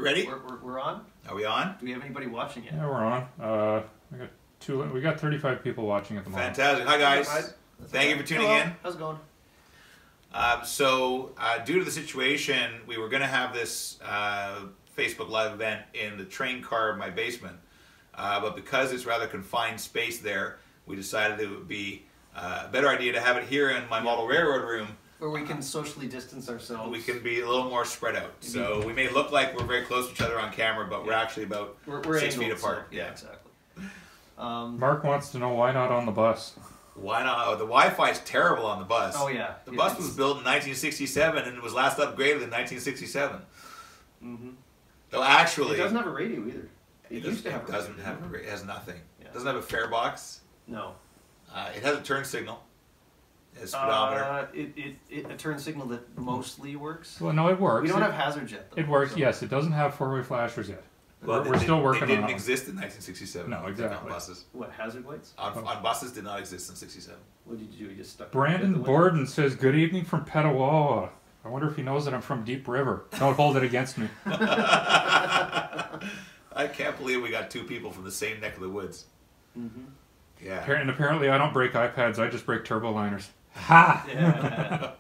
ready? We're on? Are we on? Do we have anybody watching yet? Yeah, we're on. We got 35 people watching at the moment. Fantastic. Hi, guys. Thank you for tuning in. How's it going? Due to the situation, we were going to have this Facebook Live event in the train car of my basement. But because it's rather confined space there, we decided it would be a better idea to have it here in my model railroad room. Where we can socially distance ourselves. We can be a little more spread out. So we may look like we're very close to each other on camera, but we're actually about we're 6 feet angled, apart. So, yeah, exactly. Mark wants to know why not on the bus. Why not? Oh, the Wi-Fi is terrible on the bus. Oh, yeah. The bus was built in 1967 and it was last upgraded in 1967. Mm-hmm. So actually... It doesn't have a radio either. It has nothing. Yeah. It doesn't have a fare box. No. It has a turn signal. A speedometer. A turn signal that mostly works. Well, no, it works. We don't have hazard yet, though. It works, so. Yes. It doesn't have four-way flashers yet. Well, we're still working on it. They didn't exist in 1967. No, exactly. On buses. What, hazard lights? On buses did not exist in 67. What did you do? You just stuck Brandon Borden says, "Good evening from Petawawa. I wonder if he knows that I'm from Deep River. Don't hold it against me." I can't believe we got two people from the same neck of the woods. Mm-hmm. Yeah. And apparently I don't break iPads, I just break turboliners. Ha! Yeah.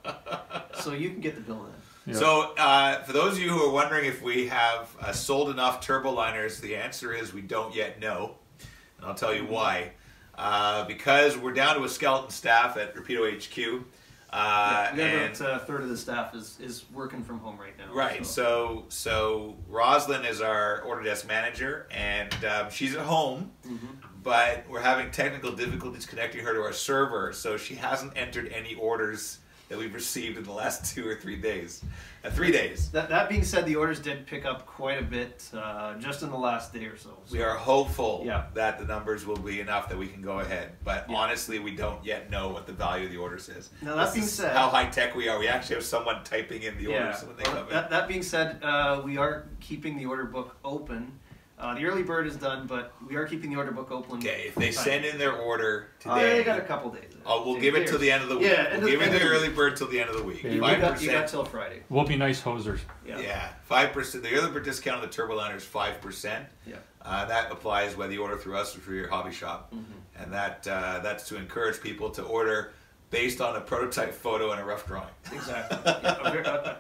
So you can get the bill then. Yeah. So, for those of you who are wondering if we have sold enough turboliners, the answer is we don't yet know. And I'll tell you why. Because we're down to a skeleton staff at Rapido HQ. We have about a third of the staff is working from home right now. Right. So Roslyn is our order desk manager, and she's at home. Mm-hmm. But we're having technical difficulties connecting her to our server, so she hasn't entered any orders that we've received in the last 2 or 3 days. 3 days. That being said, the orders did pick up quite a bit just in the last day or so. We are hopeful that the numbers will be enough that we can go ahead. But honestly, we don't yet know what the value of the orders is. Now, that being said, how high tech we are. We actually have someone typing in the orders when they come in. That being said, we are keeping the order book open. The early bird is done, but we are keeping the order book open. Okay, if they send in their order today... Oh, yeah, they got a couple days. We'll give it till the end of the week. Yeah, we'll give it the early bird till the end of the week. You got till Friday. We'll be nice hosers. Yeah, 5%. The early bird discount on the turboliner is 5%. Yeah. That applies whether you order through us or through your hobby shop. Mm-hmm. And that's to encourage people to order based on a prototype photo and a rough drawing. Exactly.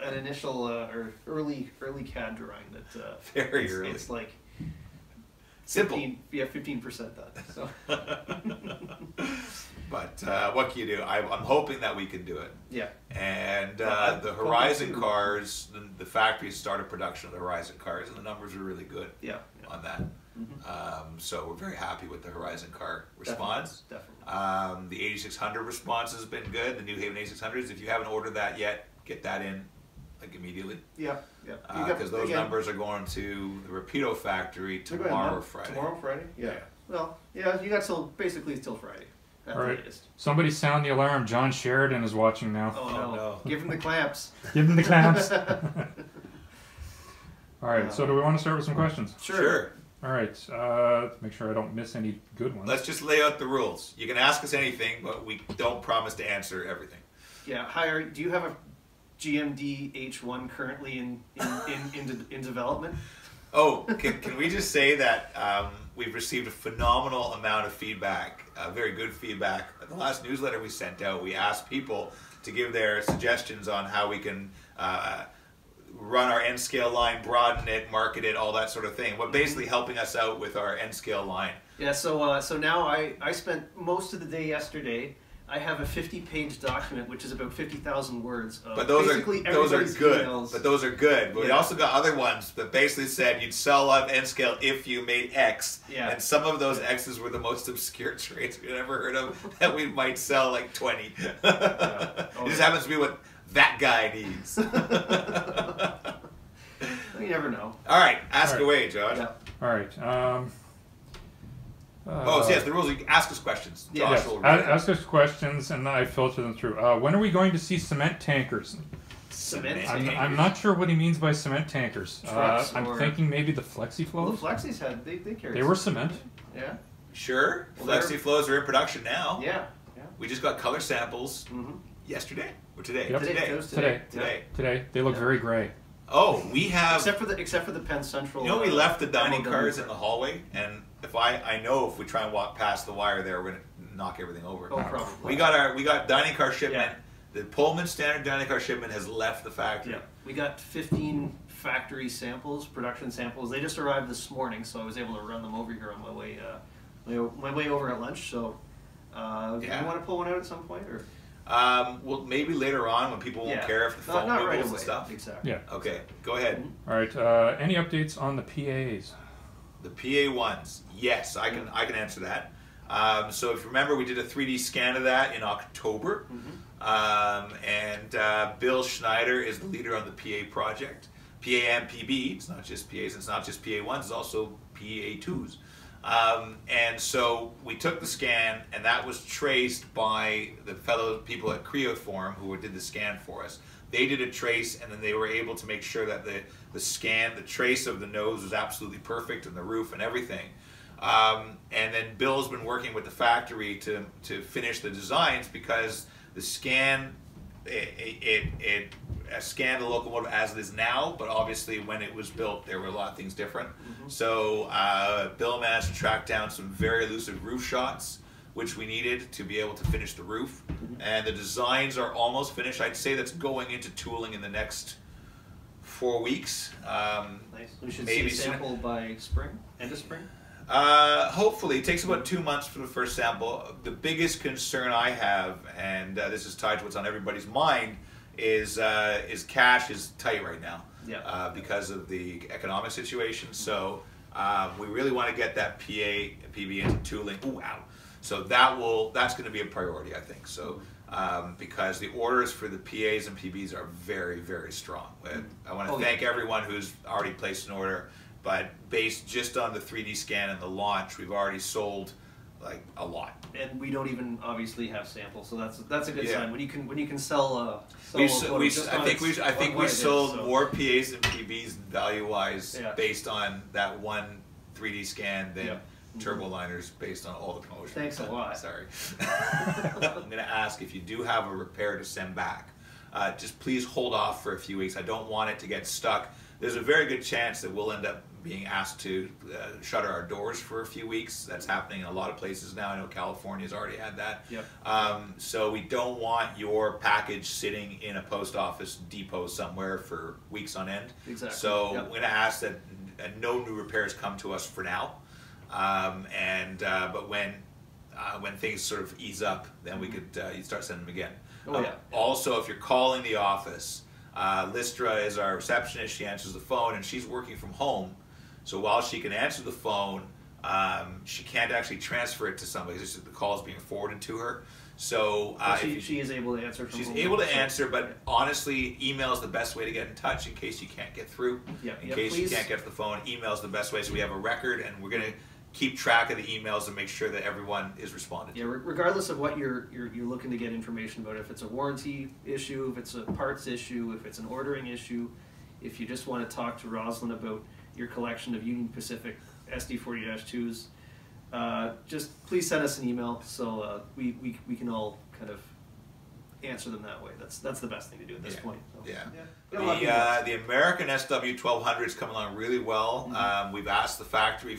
An initial or early CAD drawing that very early. It's like simple. 15% done. So. But what can you do? I'm hoping that we can do it. Yeah. And the Horizon cars, the factory started production of the Horizon cars, and the numbers are really good on that. Mm-hmm. So we're very happy with the Horizon car response. Definitely. The 8600 response has been good. The New Haven 8600s. If you haven't ordered that yet, get that in like immediately. Yeah. Because those numbers are going to the Rapido factory tomorrow, Friday. Tomorrow, Friday. Yeah. Well, yeah, you got basically till Friday. All right. Somebody sound the alarm. John Sheridan is watching now. Oh, no. Give him the clamps. Give him the clamps. All right. So do we want to start with some questions? Sure. All right. Make sure I don't miss any good ones. Let's just lay out the rules. You can ask us anything, but we don't promise to answer everything. Yeah. Hi. Do you have a GMD H1 currently in development? Oh, can we just say that we've received a phenomenal amount of feedback, very good feedback. At the last newsletter we sent out, we asked people to give their suggestions on how we can run our N-scale line, broaden it, market it, all that sort of thing. But basically helping us out with our N-scale line. Yeah, so now I spent most of the day yesterday. I have a 50-page document, which is about 50,000 words. But those are good. Emails. But those are good. But we also got other ones that basically said you'd sell on N-scale if you made X. Yeah. And some of those X's were the most obscure trades we'd ever heard of that we might sell like 20. It just happens to be what that guy needs. You never know. All right, ask away, Josh. Yeah. All right. So yes, the rules. You can ask us questions. Josh will ask us questions, and I filter them through. When are we going to see cement tankers? Cement tankers? I'm not sure what he means by cement tankers. I'm thinking maybe the FlexiFlows. Well, the Flexis had they carried. They were cement. Yeah. Sure. Well, FlexiFlows are in production now. Yeah. We just got color samples yesterday or today. Yep. Today. They look very gray. Oh, we have. Except for the Penn Central. You know, we left the dining MOW cars in the hallway, and I know if we try and walk past the wire there, we're gonna knock everything over. Oh, probably. We got dining car shipment. Yeah. The Pullman standard dining car shipment has left the factory. Yeah, we got 15 factory samples, production samples. They just arrived this morning, so I was able to run them over here on my way. My way over at lunch. So, do you want to pull one out at some point, or? Well, maybe later on when people won't care if the phone not wibbles right and away. stuff. Exactly. Yeah. Okay, go ahead. Mm-hmm. All right. Any updates on the PAs? The PA ones, yes, I can answer that. So if you remember, we did a 3D scan of that in October, and Bill Schneider is the leader on the PA project. PA and PB, it's not just PAs, it's not just PA ones, it's also PA2s. And so we took the scan, and that was traced by the fellow people at Creoform who did the scan for us. They did a trace, and then they were able to make sure that the scan, the trace of the nose was absolutely perfect, and the roof and everything. And then Bill's been working with the factory to finish the designs, because the scan, it scanned the locomotive as it is now, but obviously when it was built there were a lot of things different. So Bill managed to track down some very elusive roof shots which we needed to be able to finish the roof, and the designs are almost finished. I'd say that's going into tooling in the next 4 weeks. Nice. We should see a sample by spring, end of spring. Hopefully. It takes about 2 months for the first sample. The biggest concern I have, and this is tied to what's on everybody's mind, is cash is tight right now. Yeah. Because of the economic situation. So we really want to get that PB into tooling. Ooh, ow. So that's going to be a priority, I think. So because the orders for the PAs and PBs are very, very strong. I want to thank everyone who's already placed an order. But based just on the 3D scan and the launch, we've already sold like a lot. And we don't even obviously have samples, so that's a good sign. When you can sell. I think we sold more PAs and PBs value wise based on that one 3D scan than Turboliners based on all the promotion. Thanks a lot. Sorry. I'm going to ask if you do have a repair to send back, just please hold off for a few weeks. I don't want it to get stuck. There's a very good chance that we'll end up being asked to shutter our doors for a few weeks. That's happening in a lot of places now. I know California's already had that. Yep. So we don't want your package sitting in a post office depot somewhere for weeks on end. Exactly. So I'm going to ask that no new repairs come to us for now. But when things sort of ease up, then we could you start sending them again. Also, if you're calling the office, Listra is our receptionist. She answers the phone, and she's working from home. So while she can answer the phone, she can't actually transfer it to somebody. It's just the call is being forwarded to her. So she is able to answer from She's home. able to answer, but honestly, email is the best way to get in touch in case you can't get through. In case you can't get to the phone, email is the best way. So we have a record, and we're going to keep track of the emails and make sure that everyone is responded to. Regardless of what you're looking to get information about, if it's a warranty issue, if it's a parts issue, if it's an ordering issue, if you just want to talk to Rosalind about your collection of Union Pacific SD40-2s, just please send us an email so we can all kind of answer them that way. That's the best thing to do at this point. So, The American SW1200 is coming along really well. We've asked the factory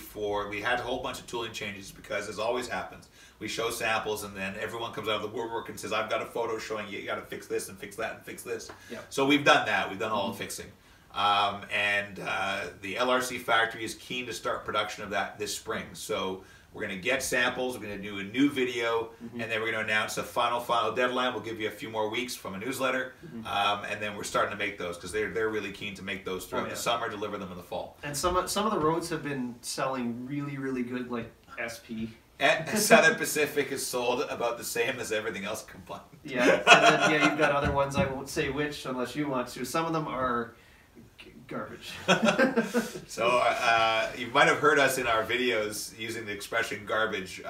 we had a whole bunch of tooling changes because, as always happens, we show samples and then everyone comes out of the woodwork and says, I've got a photo showing you got to fix this and fix that and fix this. So we've done that. We've done all the fixing. The LRC factory is keen to start production of that this spring. So we're going to get samples, we're going to do a new video, and then we're going to announce a final deadline. We'll give you a few more weeks from a newsletter, and then we're starting to make those because they're really keen to make those throughout the summer, deliver them in the fall. And some of the roads have been selling really, really good, like SP. Southern Pacific is sold about the same as everything else combined. And then, you've got other ones, I won't say which unless you want to. Some of them are garbage. So you might have heard us in our videos using the expression garbage.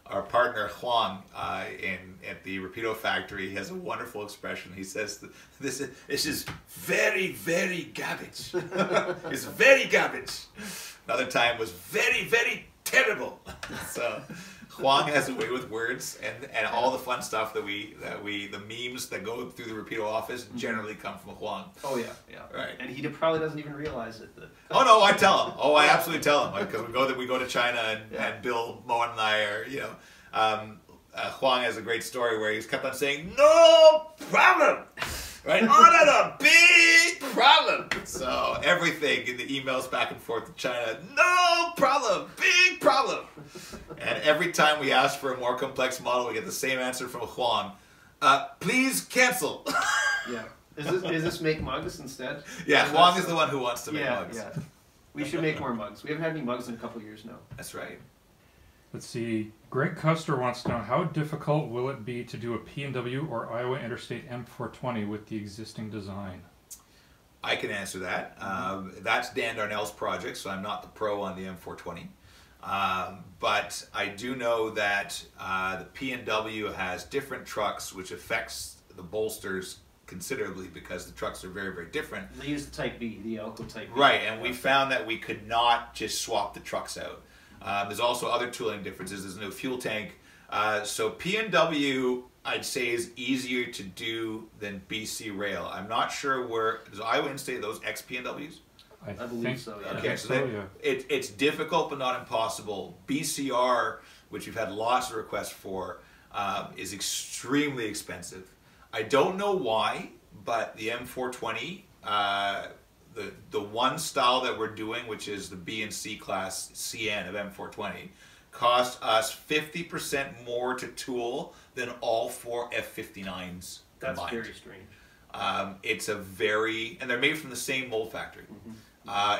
Our partner Huang at the Rapido factory has a wonderful expression. He says, this is very, very garbage. It's very garbage. Another time was very, very terrible. So Huang has a way with words, and all the fun stuff that the memes that go through the Rapido office generally come from Huang. Oh yeah, Right. And he probably doesn't even realize it. Oh no, I tell him. Oh, I absolutely tell him, because we go to China, and Bill Moen and I are, Huang has a great story where he's kept on saying no problem, right? Oh, no, big problem. So everything in the emails back and forth to China, no problem, big problem. And every time we ask for a more complex model, we get the same answer from Huang. Please cancel. Yeah. Is this make mugs instead? Yeah, Huang is the one who wants to make mugs. Yeah. We should make more mugs. We haven't had any mugs in a couple of years now. That's right. Let's see. Greg Custer wants to know, how difficult will it be to do a P&W or Iowa Interstate M420 with the existing design? I can answer that. That's Dan Darnell's project, so I'm not the pro on the M420. But I do know that the P&W has different trucks, which affects the bolsters considerably because the trucks are very, very different. They use the Type B, the Elko Type B. Right, and we found that we could not just swap the trucks out. There's also other tooling differences. There's no fuel tank. So P&W, I'd say, is easier to do than BC Rail. I'm not sure where, does Iowa Interstate those ex-P&Ws? I believe think so, yeah. Okay, so it's difficult but not impossible. BCR, which we've had lots of requests for, is extremely expensive. I don't know why, but the M420, the one style that we're doing, which is the B and C class CN of M420, cost us 50% more to tool than all 4 F59s That's combined. very strange. It's a very, and they're made from the same mold factory.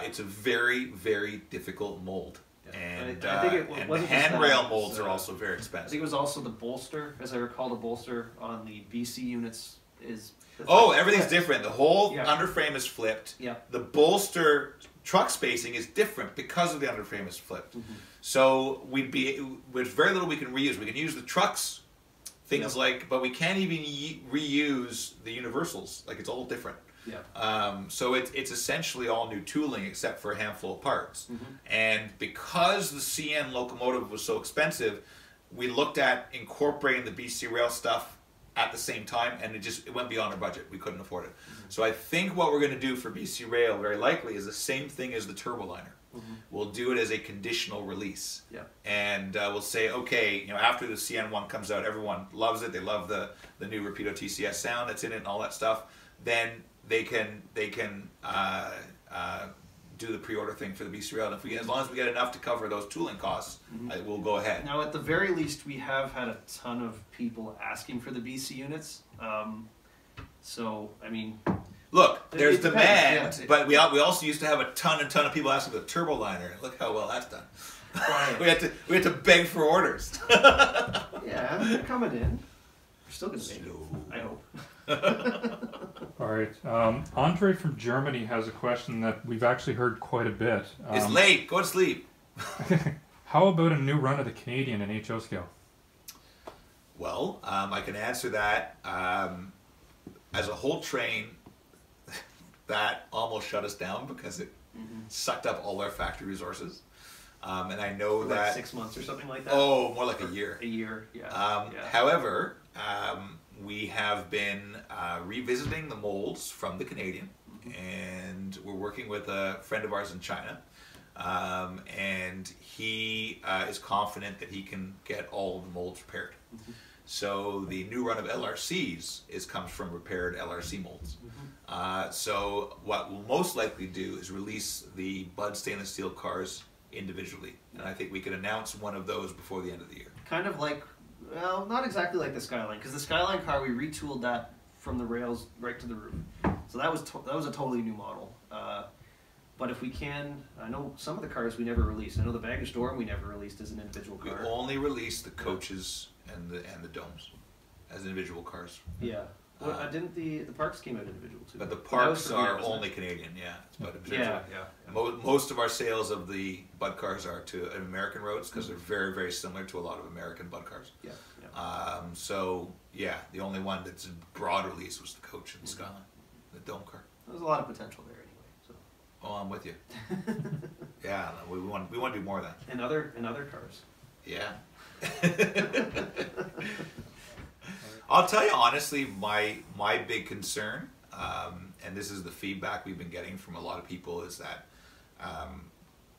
It's a very, very difficult mold. Yeah. And, I think it and the wasn't just handrail that, molds are uh, also very I expensive. think it was also the bolster. As I recall, the bolster on the BC units is... Oh, everything's different. The whole Yeah. underframe is flipped. Yeah. The bolster truck spacing is different because of the underframe is flipped. So with very little we can reuse. We can use the trucks, things like, but we can't even reuse the universals. Like, it's all different. Yeah. So it's essentially all new tooling except for a handful of parts. And because the CN locomotive was so expensive, we looked at incorporating the BC Rail stuff at the same time, and it went beyond our budget. We couldn't afford it. So I think what we're going to do for BC Rail very likely is the same thing as the turboliner. We'll do it as a conditional release. Yeah. And we'll say, okay, after the CN1 comes out, everyone loves it. They love the new Rapido TCS sound that's in it and all that stuff. Then they can do the pre-order thing for the BC Rail. And as long as we get enough to cover those tooling costs, we'll go ahead. Now, at the very least, we have had a ton of people asking for the BC units. So, I mean... Look, there's it depends, demand, but we also used to have a ton of people asking for the turboliner. Look how well that's done. we had to beg for orders. Yeah, they're coming in. We're still going to make it, I hope. All right. Andre from Germany has a question that we've actually heard quite a bit. It's late. Go to sleep. How about a new run of the Canadian in HO scale? Well, I can answer that. As a whole train, that almost shut us down because it sucked up all our factory resources. And I know that... Like 6 months or something like that? Oh, more like a year. A year, yeah. However, we have been revisiting the molds from the Canadian, and we're working with a friend of ours in China, and he is confident that he can get all the molds repaired. So the new run of LRCs comes from repaired LRC molds. So what we'll most likely do is release the Bud stainless steel cars individually, and I think we could announce one of those before the end of the year. Kind of like, well, not exactly like the Skyline, because the Skyline car, we retooled that from the rails right to the roof. So that was a totally new model. But if we can, I know some of the cars we never released. I know the baggage door we never released as an individual car. We only released the coaches and the domes as individual cars. Yeah. Well, didn't the parks came out individual too? But the parks are only Canadian, yeah. It's Bud individual. Yeah. Most of our sales of the Bud cars are to American roads because they're very, very similar to a lot of American Bud cars. Yeah. So, yeah, the only one that's a broad release was the coach and the Skyline, the dome car. There's a lot of potential there anyway. So. Oh, I'm with you. Yeah, we want to do more of that. And other cars. Yeah. I'll tell you honestly, my big concern, and this is the feedback we've been getting from a lot of people, is that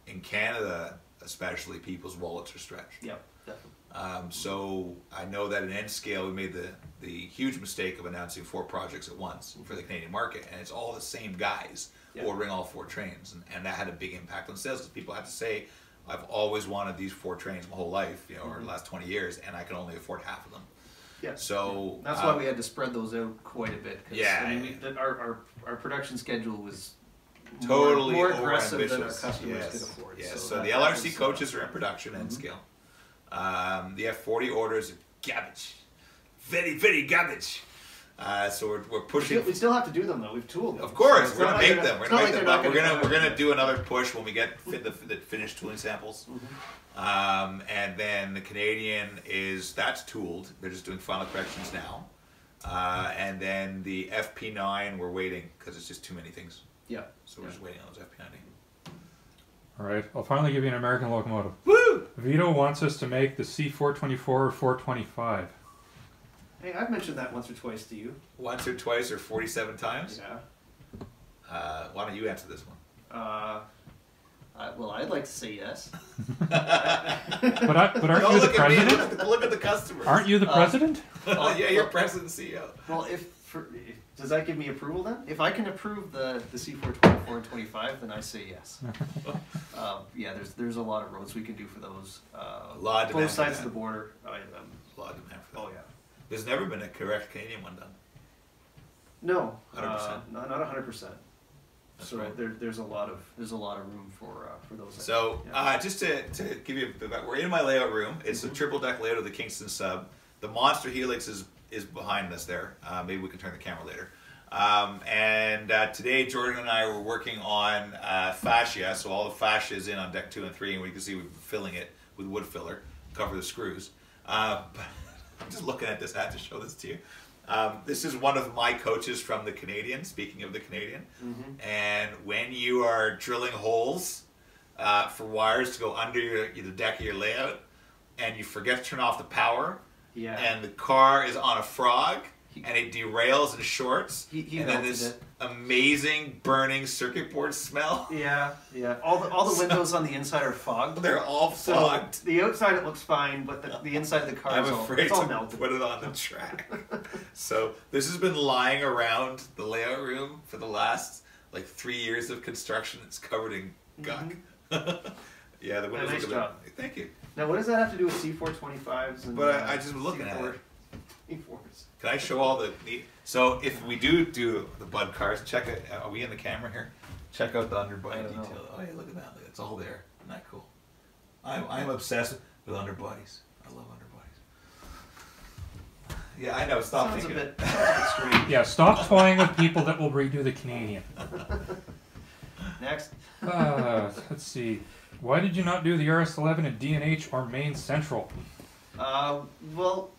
in Canada, especially, people's wallets are stretched. Yep, definitely. So I know that in N scale, we made the huge mistake of announcing 4 projects at once for the Canadian market, and it's all the same guys ordering all 4 trains, and that had a big impact on sales because people had to say, I've always wanted these 4 trains my whole life, or the last 20 years, and I can only afford half of them. Yeah. So that's why we had to spread those out quite a bit. Yeah. I mean, our production schedule was totally more aggressive than our overambitious. customers could afford. Yes. So So that the LRC was, coaches are in production N scale. The F40 orders are garbage. Very, very garbage. So we're pushing. We still have to do them though. We've tooled them. Of course, So we're gonna make them. We're gonna make them. But we're we're gonna do another push when we get the finished tooling samples. And then the Canadian that's tooled. They're just doing final corrections now. And then the FP9 we're waiting because it's just too many things. Yeah. So we're just waiting on those FP9. All right, I'll finally give you an American locomotive. Woo! Vito wants us to make the C424 or 425. Hey, I've mentioned that once or twice to you. Once or twice or 47 times. Yeah. Why don't you answer this one? Well, I'd like to say yes. But aren't Don't you the look at me, president? look at the customers. Aren't you the president? Yeah, you're president and CEO. Well, does that give me approval then? If I can approve the C424 and 25, then I say yes. Yeah, there's a lot of roads we can do for those. A lot of demand both sides for of the border. A lot of demand for that. Oh yeah. There's never been a correct Canadian one done. No, 100%. not 100%. That's So right. there's a lot of room for those. So just to give you a bit back, we're in my layout room. It's a triple deck layout of the Kingston sub. The Monster Helix is behind us there. Maybe we can turn the camera later. And today Jordan and I were working on fascia. So all the fascia is in on deck 2 and 3, and we can see we're filling it with wood filler, cover the screws. But I'm just looking at this. I had to show this to you. This is one of my coaches from the Canadian, speaking of the Canadian. And when you are drilling holes for wires to go under the deck of your layout, and you forget to turn off the power, and the car is on a frog, and it derails and shorts, and then this amazing burning circuit board smell. Yeah. All the windows on the inside are fogged. They're all fogged. So the outside it looks fine, but the inside of the car I'm is all, afraid it's all to melted. put it on the track. So this has been lying around the layout room for the last 3 years of construction. It's covered in gunk. Yeah, the windows Nice look job. Thank you. Now, what does that have to do with C425s? And, But I just was looking at it. C4s. Can I show all the neat? So if we do the Bud cars, check it. Are we in the camera here? Check out the underbody I don't know. detail. Oh yeah, look at that. It's all there. Isn't that cool? I'm obsessed with underbodies. I love underbodies. Yeah, I know. Stop Sounds a thinking. bit strange. Yeah, stop toying with people that will redo the Canadian. Next. Let's see. Why did you not do the RS11 in D&H or Main Central? Well,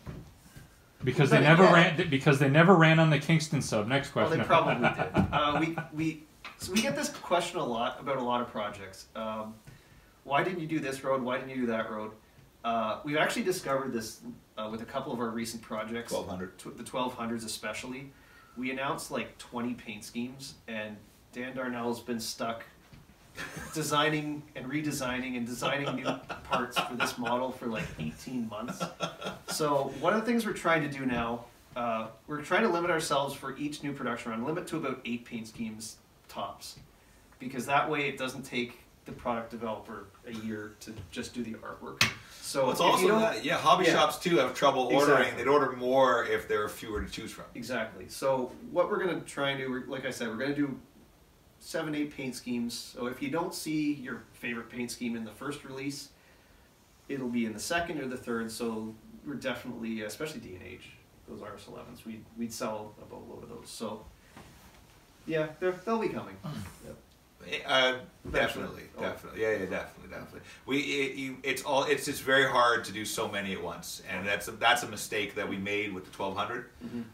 Because they never ran. Because they never ran on the Kingston sub. Next well, question. they probably did. We get this question a lot about a lot of projects. Why didn't you do this road? Why didn't you do that road? We've actually discovered this with a couple of our recent projects. 1200. The 1200s especially. We announced 20 paint schemes, and Dan Darnell's been stuck designing and redesigning and designing new parts for this model for 18 months. So one of the things we're trying to do now, we're trying to limit ourselves for each new production run, limit to about 8 paint schemes tops, because that way it doesn't take the product developer a year to just do the artwork. So It's also that, hobby shops too have trouble ordering. Exactly. They'd order more if there are fewer to choose from. Exactly. So what we're going to try and do, like I said, we're going to do 7, 8 paint schemes. So if you don't see your favorite paint scheme in the first release, it'll be in the second or the third. So we're definitely, especially D&H, those RS11s, we'd sell a boatload of those. So yeah, they'll be coming. Yep. Definitely. Yeah, definitely. It's just very hard to do so many at once, and that's a mistake that we made with the 1200.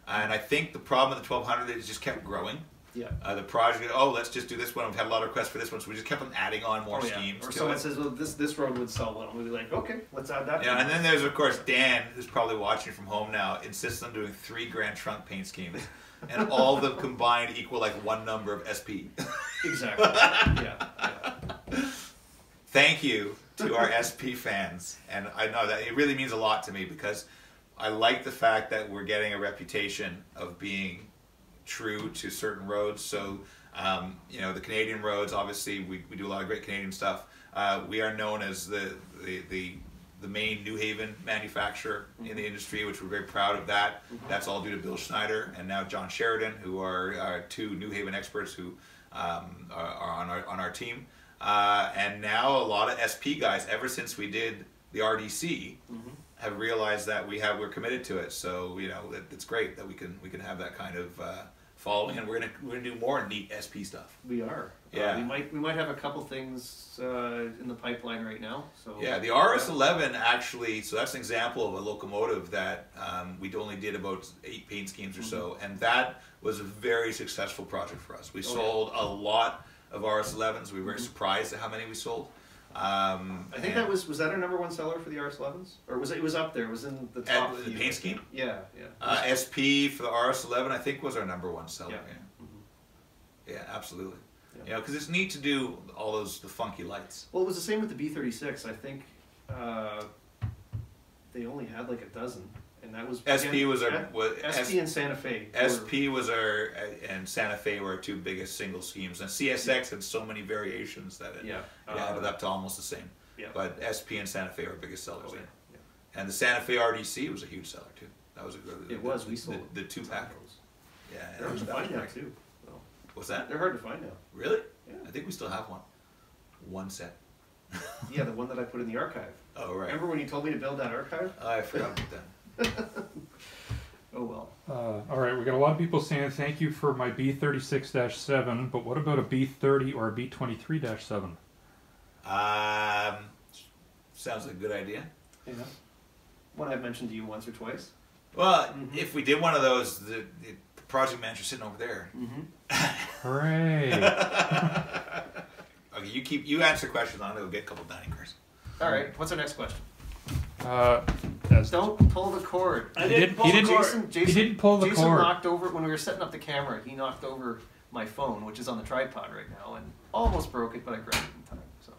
And I think the problem with the 1200 is it just kept growing. Yeah. The project, let's just do this one. We've had a lot of requests for this one, so we just kept on adding on more schemes. Or to someone it. says, well, this road would sell well. We'll be like, okay, let's add that. Yeah, and then there's, of course, Dan, who's probably watching from home now, insists on doing 3 Grand Trunk paint schemes. And all of them combined equal like one number of SP. Exactly. Yeah. Thank you to our SP fans. And I know that it really means a lot to me because I like the fact that we're getting a reputation of being true to certain roads. So, the Canadian roads, obviously, we do a lot of great Canadian stuff. We are known as the main New Haven manufacturer in the industry, which we're very proud of that. That's all due to Bill Schneider and now John Sheridan, who are our 2 New Haven experts who are on our team. And now a lot of SP guys, ever since we did the RDC, have realized that we're committed to it. So it's great that we can have that kind of following, and we're gonna do more neat SP stuff. We are. Yeah. We might have a couple things in the pipeline right now. So yeah, the RS11 actually. So that's an example of a locomotive that we only did about 8 paint schemes or so, and that was a very successful project for us. We sold a lot of RS11s. We were very surprised at how many we sold. I think that was that our #1 seller for the RS11s, or was it was up there? It was in the top. The paint scheme. Yeah. SP for the RS11, I think, was our #1 seller. Yeah, yeah, absolutely. Yeah, because it's neat to do all the funky lights. Well, it was the same with the B36. I think they only had like a dozen, and that was SP was our SP and Santa Fe. SP was our and Santa Fe were our 2 biggest single schemes, and CSX had so many variations that it added up to almost the same. Yeah. But SP and Santa Fe were our biggest sellers. Yeah. And the Santa Fe RDC was a huge seller too. That was a good. It was. We sold the 2-pack. Yeah, they're hard to find now too. What's that? They're hard to find now. Really? Yeah. I think we still have one set. Yeah, the one that I put in the archive. Oh, right. Remember when you told me to build that archive? I forgot about that. Oh well. All right, we got a lot of people saying thank you for my B36-7, but what about a B30 or a B23-7? Sounds like a good idea. Yeah. One I've mentioned to you once or twice. Well, if we did one of those, the project manager's sitting over there. Hooray! Okay, you answer questions. I'm gonna go get a couple dining cars. All right. What's our next question? Don't pull the cord. He didn't pull the cord. He didn't pull the Jason cord. knocked over when we were setting up the camera. He knocked over my phone, which is on the tripod right now, and almost broke it, but I grabbed it in time. So.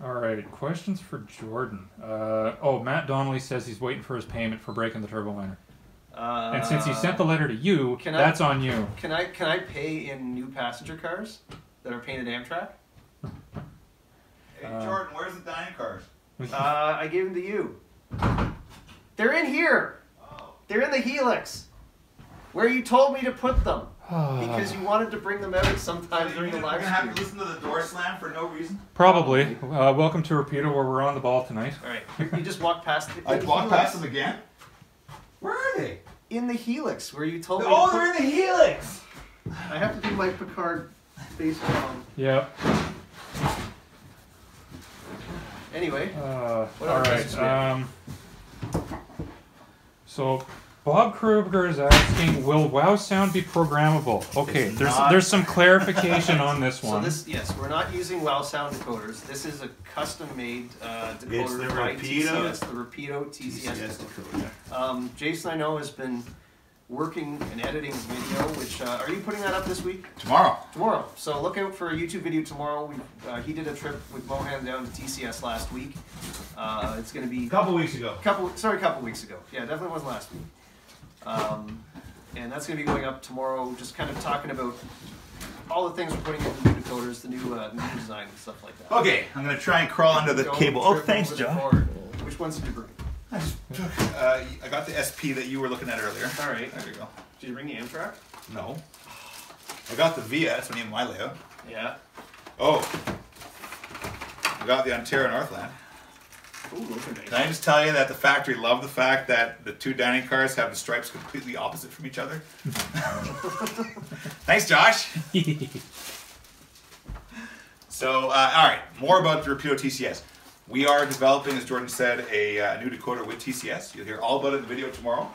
All right, questions for Jordan. Matt Donnelly says he's waiting for his payment for breaking the turboliner. And since he sent the letter to you, that's on you. Can I pay in new passenger cars that are painted Amtrak? Hey Jordan, where's the dining cars? I gave them to you. They're in here. Oh. They're in the Helix, where you told me to put them because you wanted to bring them out sometime during the live stream. You're gonna have to listen to the door slam for no reason. Probably. Welcome to Rapido, where we're on the ball tonight. All right, you just walked past. I walked past them again. Where are they? In the Helix, where you told me. Oh, they're in the Helix. I have to do my Picard face on. Yeah. Anyway. All right. So Bob Kruger is asking, will WoW sound be programmable? Okay, there's some clarification on this one. So we're not using WoW sound decoders. This is a custom-made decoder It's the by Rapido. TCS, the Rapido TCS decoder. Jason, I know, has been working and editing the video, which, are you putting that up this week? Tomorrow. Tomorrow. So look out for a YouTube video tomorrow. He did a trip with Mohan down to TCS last week. It's going to be... A couple weeks ago. A couple weeks ago. Yeah, definitely wasn't last week. And that's going to be going up tomorrow, just kind of talking about all the things we're putting in the new decoders, the new design and stuff like that. Okay, I'm going to try and crawl under the cable. Oh, thanks, John. Which ones did you bring? I just took, I got the SP that you were looking at earlier. All right. There you go. Did you bring the Amtrak? No. I got the Via, that's the name of my layout. Yeah. Oh. I got the Ontario Northland. Ooh, those are nice. Can I just tell you that the factory loved the fact that the 2 dining cars have the stripes completely opposite from each other? Thanks, Josh. So, all right, more about the Rapido TCS. We are developing, as Jordan said, a new decoder with TCS. You'll hear all about it in the video tomorrow.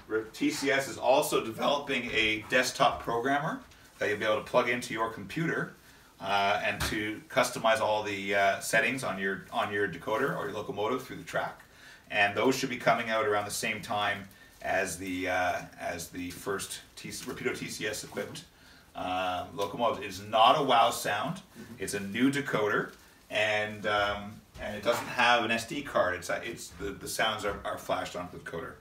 TCS is also developing a desktop programmer that you'll be able to plug into your computer and to customize all the settings on your decoder or your locomotive through the track. And those should be coming out around the same time as the first Rapido TCS equipped locomotive. It is not a wow sound. It's a new decoder, and it doesn't have an SD card. It's the sounds are flashed onto the decoder.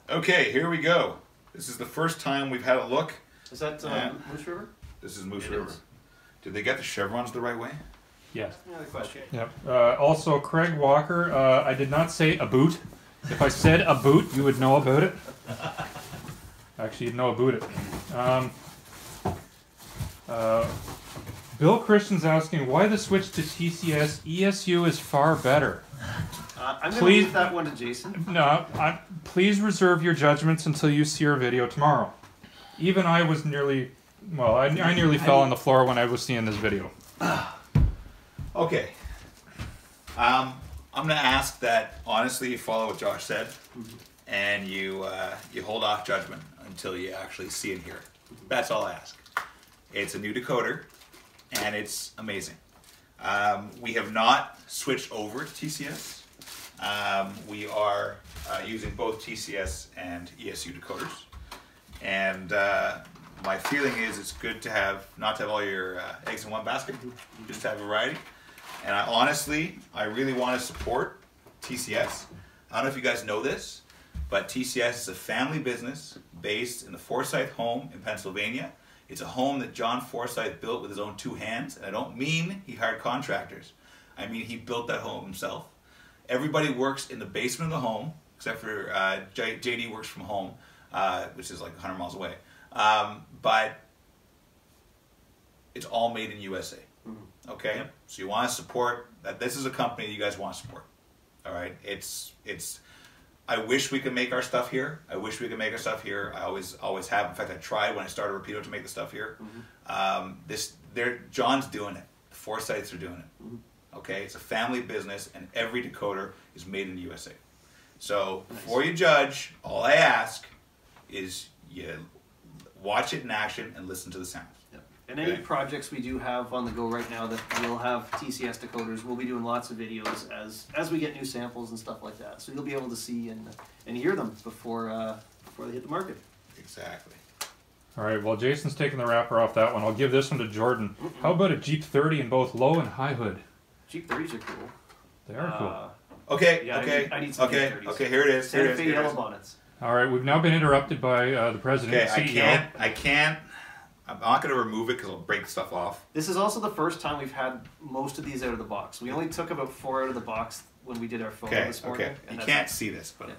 Okay, here we go. This is the first time we've had a look. Is that Moose River? This is Moose River. Did they get the chevrons the right way? Yes. Another question. Yep. Also, Craig Walker, I did not say a boot. If I said a boot, you would know about it. Actually, you'd know about it. Bill Christian's asking, why the switch to TCS? ESU is far better. I'm going to leave that one to Jason. No, please reserve your judgments until you see our video tomorrow. Even I was nearly, well, I nearly fell on the floor when I was seeing this video. Okay. I'm going to ask that, honestly, you follow what Josh said, and you hold off judgment until you actually see and hear it. That's all I ask. It's a new decoder, and it's amazing. We have not switched over to TCS. We are using both TCS and ESU decoders. And my feeling is it's good to have, not to have all your eggs in one basket, just to have variety. And I really want to support TCS. I don't know if you guys know this, but TCS is a family business based in the Forsyth home in Pennsylvania. It's a home that John Forsyth built with his own 2 hands. And I don't mean he hired contractors. I mean he built that home himself. Everybody works in the basement of the home, except for JD works from home, which is like 100 miles away. But it's all made in USA. Okay? Yep. So you want to support that. This is a company you guys want to support. All right? I wish we could make our stuff here. I always have. In fact, I tried when I started Rapido to make the stuff here. John's doing it. The Forsyths are doing it. Okay? It's a family business, and every decoder is made in the USA. So before you judge, all I ask is you watch it in action and listen to the sounds. Yep. And any projects we do have on the go right now that will have TCS decoders, we'll be doing lots of videos as we get new samples and stuff like that. So you'll be able to see and hear them before they hit the market. Exactly. All right, well, Jason's taking the wrapper off that one. I'll give this one to Jordan. How about a Jeep 30 in both low and high hood? Jeep 30s are cool. They are cool. Okay, yeah, okay, I need some okay, Jeep 30s. okay, here it is. Santa Fe yellow bonnets. All right, we've now been interrupted by the president. Okay, I'm not going to remove it because it'll break stuff off. This is also the first time we've had most of these out of the box. We only took about 4 out of the box when we did our photo this morning. Okay, you can't see this, but I'm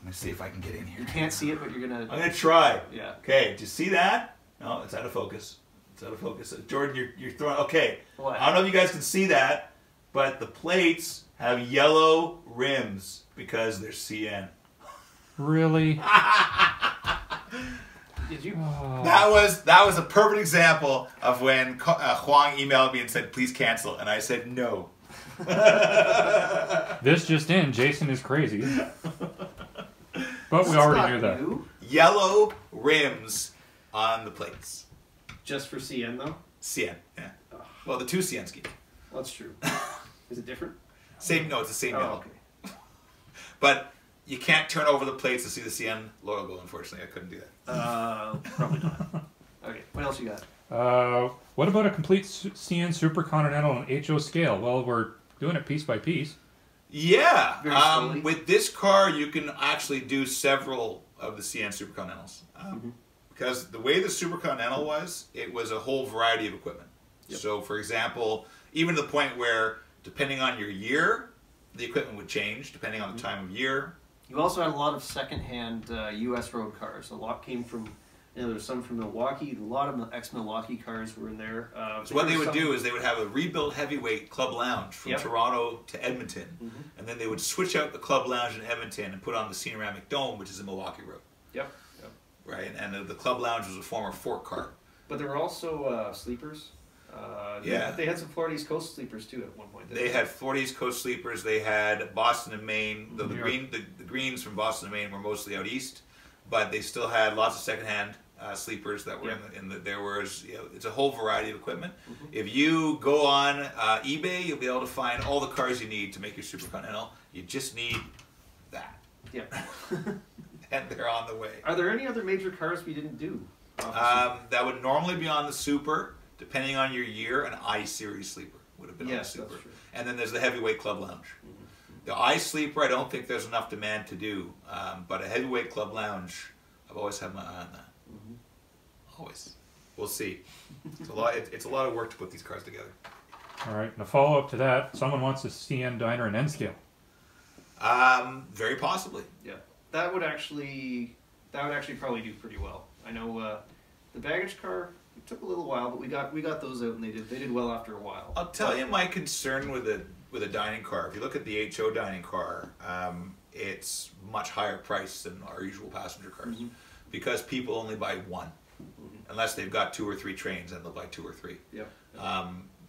going to see if I can get in here. You can't see it, but you're going to... I'm going to try. Yeah. Okay, do you see that? No, it's out of focus. It's out of focus. Jordan, you're throwing... Okay, what? I don't know if you guys can see that, but the plates have yellow rims because they're CN. Really? Did you? That was a perfect example of when Huang emailed me and said, please cancel. And I said, no. This just in, Jason is crazy. But we already knew that. New. Yellow rims on the plates. Just for CN, though? CN, yeah. Well, the 2 CN scheme. Well, that's true. Is it different? No, it's the same yellow. Okay. But you can't turn over the plates to see the CN logo, unfortunately. I couldn't do that. Probably not. Okay, what else you got? What about a complete CN Super Continental and HO scale? Well, we're doing it piece by piece. Yeah. With this car, you can actually do several of the CN Super Continentals. Because the way the Super Continental was, it was a whole variety of equipment. Yep. So, for example, even to the point where, depending on your year, the equipment would change, depending on the time of year. You also had a lot of second-hand U.S. road cars. A lot came from, there's some from Milwaukee. A lot of ex-Milwaukee cars were in there. So what they would do is they would have a rebuilt heavyweight club lounge from Toronto to Edmonton. And then they would switch out the club lounge in Edmonton and put on the Cineramic Dome, which is a Milwaukee road. Yep. Right, and the club lounge was a former Ford car. But there were also sleepers. They had some Florida East Coast sleepers too at one point. They had Florida East Coast sleepers. They had Boston and Maine. The greens from Boston and Maine were mostly out east. but they still had lots of secondhand sleepers that were in the there was, you know, it's a whole variety of equipment. If you go on eBay, you'll be able to find all the cars you need to make your Super Continental. You just need that. Yeah. And they're on the way. Are there any other major cars we didn't do? That would normally be on the Super, depending on your year. An I-Series sleeper would have been on the Super. That's true. And then there's the Heavyweight Club Lounge. The I-Sleeper, I don't think there's enough demand to do, but a Heavyweight Club Lounge, I've always had my eye on that. Always. We'll see. It's a lot of work to put these cars together. All right, and a follow-up to that, someone wants a CN Diner in N-scale. Very possibly. Yeah, that would actually probably do pretty well. I know the baggage car, it took a little while, but we got those out, and they did well after a while. I'll tell you my concern with a dining car. If you look at the HO dining car, it's much higher price than our usual passenger cars because people only buy one, unless they've got 2 or 3 trains, and they'll buy 2 or 3. Yep.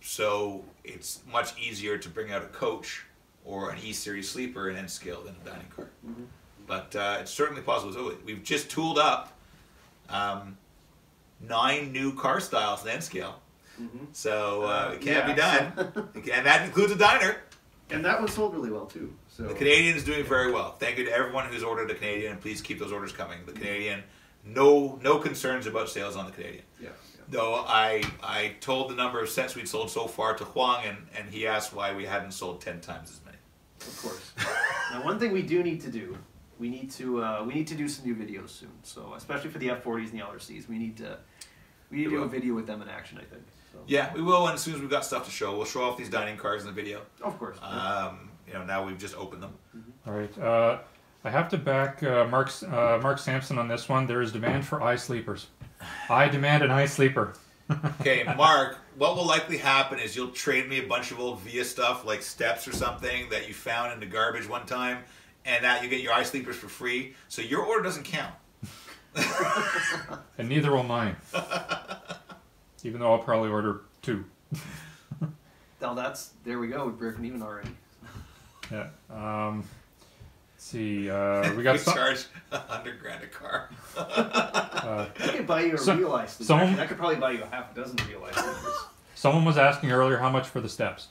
So it's much easier to bring out a coach or an E-Series sleeper in N-scale than a dining car. But it's certainly possible. So we've just tooled up 9 new car styles in N-scale. So it can't be done. And that includes a diner. And that one sold really well too. So the Canadian is doing very well. Thank you to everyone who's ordered a Canadian, and please keep those orders coming. The Canadian, no concerns about sales on the Canadian. Yeah. Though I told the number of sets we'd sold so far to Huang, and he asked why we hadn't sold 10 times as many. Of course. Now, one thing we do need to do, we need to do some new videos soon. So especially for the F40s and the LRCs, we need to do a video with them in action, I think. So. Yeah, we will. And as soon as we've got stuff to show, we'll show off these dining cars in the video. Of course. You know, now we've just opened them. All right. I have to back Mark Sampson on this one. There is demand for I-sleepers. I demand an I-sleeper. Okay, Mark, what will likely happen is you'll trade me a bunch of old Via stuff, like steps or something that you found in the garbage one time, and that you get your I-sleepers for free, so your order doesn't count. And neither will mine. Even though I'll probably order 2. Now there we go, we're breaking even already. Yeah. Let's see. We got we charge $100,000 a car. I could buy you a real I-sleeper. I could probably buy you a half a dozen real I-sleepers. Someone was asking earlier how much for the steps.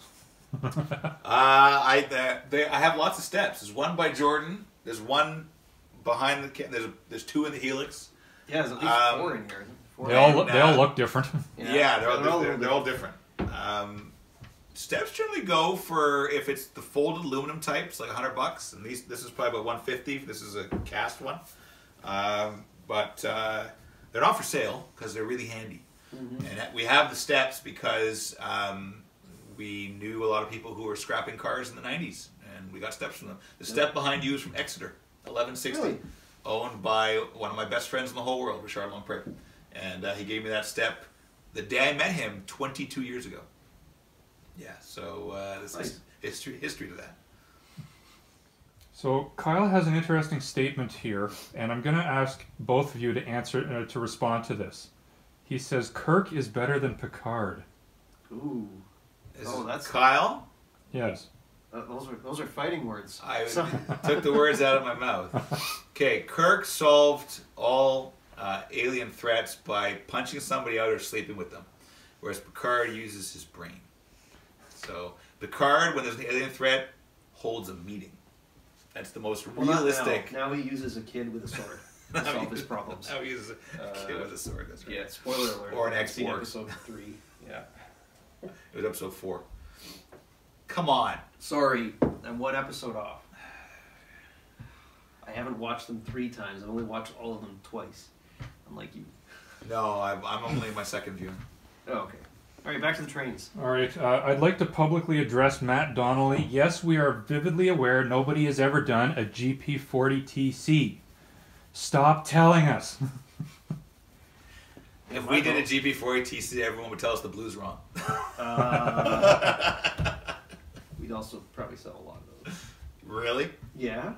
I have lots of steps. There's one by Jordan. There's one behind the. There's 2 in the Helix. Yeah, there's at least 4 in here. 4 they all look different. Yeah, they're all different. Steps generally go for, if it's the folded aluminum types, like $100, and this is probably about $150. This is a cast one, but they're not for sale because they're really handy. And we have the steps because we knew a lot of people who were scrapping cars in the 90s, and we got steps from them. The step behind you is from Exeter, 1160, really? Owned by one of my best friends in the whole world, Richard Lompré. And he gave me that step the day I met him 22 years ago. Yeah, so this is history to that. So Kyle has an interesting statement here, and I'm going to ask both of you to answer to respond to this. He says Kirk is better than Picard. Ooh, that's Kyle. Yes. Those are fighting words. I took the words out of my mouth. Okay, Kirk solved all alien threats by punching somebody out or sleeping with them, whereas Picard uses his brain. So Picard, when there's an alien threat, holds a meeting. That's the most realistic. Now he uses a kid with a sword to solve his problems. Now he uses a kid with a sword. That's right. Yeah, spoiler alert. Or an X-Borg. Episode 3. Yeah. It was episode 4. Come on. Sorry, I'm 1 episode off. I haven't watched them 3 times. I've only watched all of them twice. Unlike you. No, I'm only in my second viewing. Oh, okay. All right, back to the trains. All right, I'd like to publicly address Matt Donnelly. Yes, we are vividly aware nobody has ever done a GP40TC. Stop telling us. If we did a GP40TC, everyone would tell us the blue's wrong. We'd also probably sell a lot of those. Really? Yeah.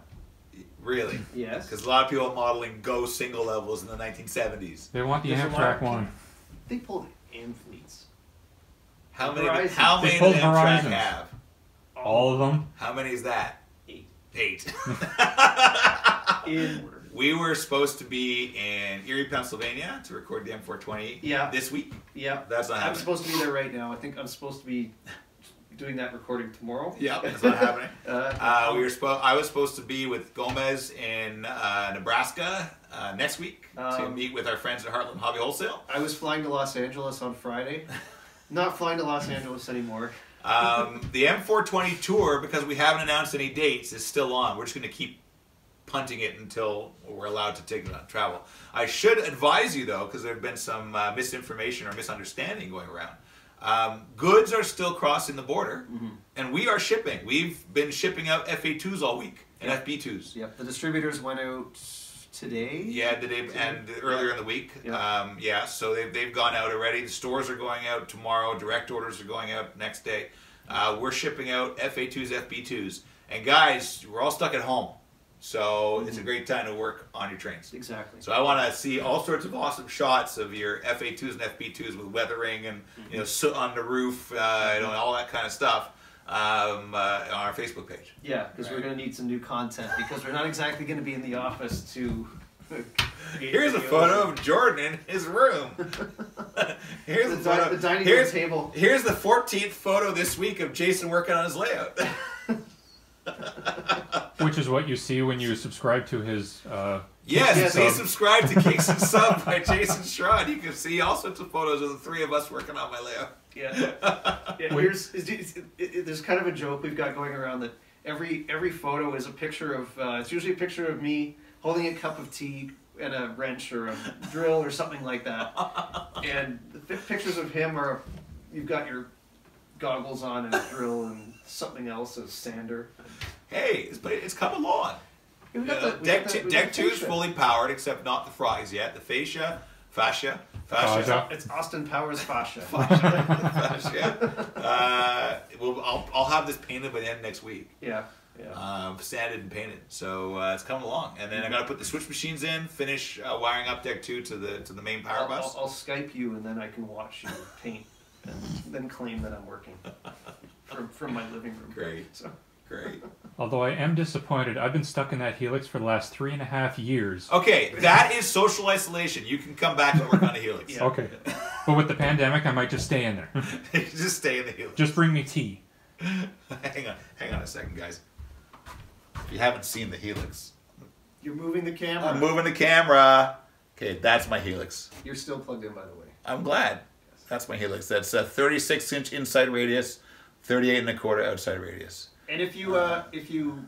Really? Yes. Because a lot of people are modeling Go single levels in the 1970s. They want the Amtrak one. They pulled Amfleets. How many Horizon. does Amtrak have? All of them? How many is that? 8. 8. In We were supposed to be in Erie, Pennsylvania to record the M420 this week. Yeah. That's not happening. I'm supposed to be there right now. I think I'm supposed to be doing that recording tomorrow. Yeah, that's not happening. I was supposed to be with Gomez in Nebraska next week to meet with our friends at Heartland Hobby Wholesale. I was flying to Los Angeles on Friday. Not flying to Los Angeles anymore. The M420 tour, because we haven't announced any dates, is still on. We're just going to keep punting it until we're allowed to take it on travel. I should advise you, though, because there have been some misinformation or misunderstanding going around. Goods are still crossing the border, and we are shipping. We've been shipping out FA2s all week and FB2s. Yep, the distributors went out today. Yeah, and earlier in the week. So they've gone out already. The stores are going out tomorrow. Direct orders are going out next day. We're shipping out FA2s, FB2s. And guys, we're all stuck at home. So it's a great time to work on your trains. Exactly. So I want to see all sorts of awesome shots of your FA2s and FB2s with weathering and soot on the roof, all that kind of stuff on our Facebook page. Yeah, because we're going to need some new content because we're not exactly going to be in the office to. Here's a photo of Jordan in his room. Here's the photo. The dining room table. Here's the 14th photo this week of Jason working on his layout. Which is what you see when you subscribe to his yes, please subscribe to Kingston Sub by Jason Schrod. You can see all sorts of photos of the three of us working on my layout. There's kind of a joke we've got going around that every photo is a picture of it's usually a picture of me holding a cup of tea and a wrench or a drill or something like that. And the pictures of him are you've got your goggles on and a drill and something else, a sander. Hey, it's coming along. Deck 2 is fully powered, except not the fries yet. The fascia. It's Austin Powers fascia. I'll have this painted by the end of next week. Yeah. Sanded and painted, so it's coming along. And then I got to put the switch machines in, finish wiring up Deck 2 to the main power bus. I'll Skype you, and then I can watch you paint, and then claim that I'm working from my living room. Great. Great. Although I am disappointed, I've been stuck in that Helix for the last 3.5 years. Okay, that is social isolation. You can come back and work on the Helix. Yeah. Okay. But with the pandemic, I might just stay in there. Just stay in the Helix. Just bring me tea. Hang on a second, guys. If you haven't seen the Helix. You're moving the camera. I'm moving the camera. Okay, that's my Helix. You're still plugged in, by the way. I'm glad. That's my Helix. That's a 36-inch inside radius, 38.25 outside radius. And if you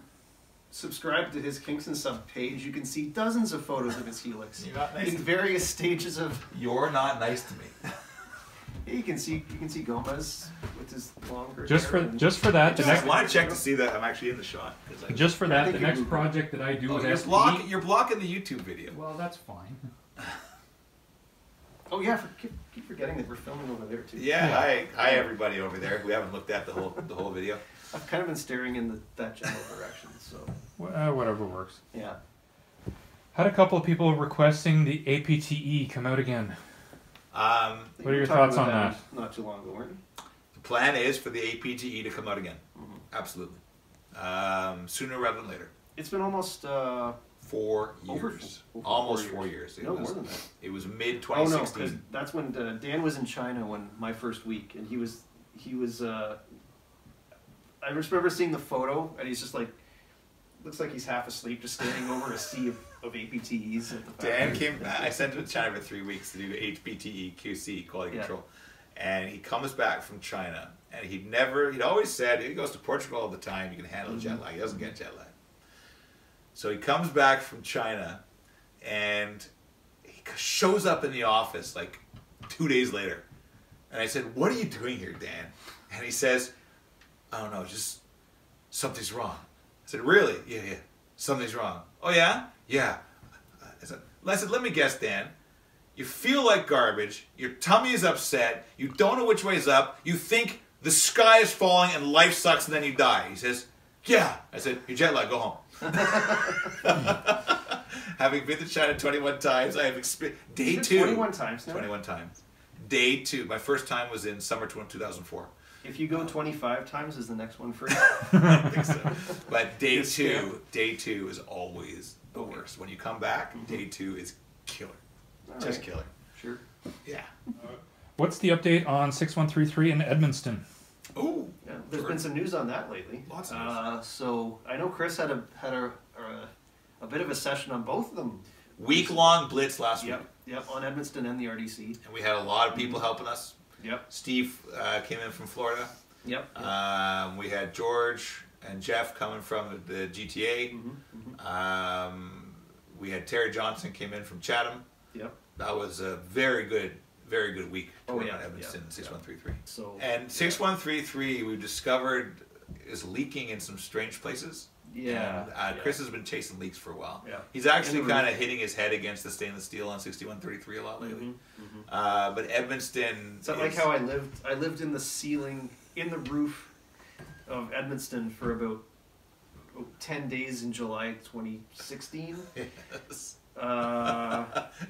subscribe to his Kingston Sub page, you can see dozens of photos of his Helix in various stages of. You're not nice to me. You can see Gomez with his longer. Just for that, I want to check to see that I'm actually in the shot. Just for that, the next project that I do with SPE. You're blocking the YouTube video. Well, that's fine. Oh yeah, keep forgetting that we're filming over there too. Yeah, hi everybody over there. We haven't looked at the whole video. I've kind of been staring in that general direction, so. Whatever works. Yeah. Had a couple of people requesting the APTE come out again. What are your thoughts on that? Not too long ago, weren't you? The plan is for the APTE to come out again. Absolutely. Sooner rather than later. It's been almost 4 years. Almost 4 years. No, more than that. It was mid-2016. Oh no, because that's when Dan was in China when my first week, and he was. I just remember seeing the photo, and he's just like, looks like he's half asleep, just standing over a sea of APTEs at the factory. Dan came back. I sent him to China for 3 weeks to do HPTE QC, quality control. And he comes back from China, and he'd always said, he goes to Portugal all the time, you can handle jet lag. He doesn't get jet lag. So he comes back from China, and he shows up in the office like 2 days later. And I said, what are you doing here, Dan? And he says, I don't know, just something's wrong. I said, really? Yeah. Something's wrong. Oh, yeah? Yeah. I said, let me guess, Dan. You feel like garbage. Your tummy is upset. You don't know which way's up. You think the sky is falling and life sucks and then you die. He says, yeah. I said, you're jet lagged, go home. Having been to China 21 times, I have experienced... Day 2. 21 times now? 21 times. Day 2. My first time was in summer 2004. If you go 25 times, is the next one free? I think so. But day two is always the worst. When you come back, day 2 is killer. Just killer. Sure. Yeah. What's the update on 6133 in Edmundston? Oh, Yeah, there's been some news on that lately. Lots of news. So I know Chris had a bit of a session on both of them. week-long blitz last week. Yep, on Edmundston and the RDC. And we had a lot of people helping us. Yep. Steve came in from Florida. Yep. We had George and Jeff coming from the GTA. We had Terry Johnson came in from Chatham. Yep. That was a very good week to work on Edmundston 6133. So, and 6133 we've discovered is leaking in some strange places. Yeah. And, Chris has been chasing leaks for a while. Yeah. He's actually kind of hitting his head against the stainless steel on 6133 a lot lately. But Edmundston. Is that like how I lived? I lived in the ceiling, in the roof of Edmundston for about 10 days in July 2016. Yes.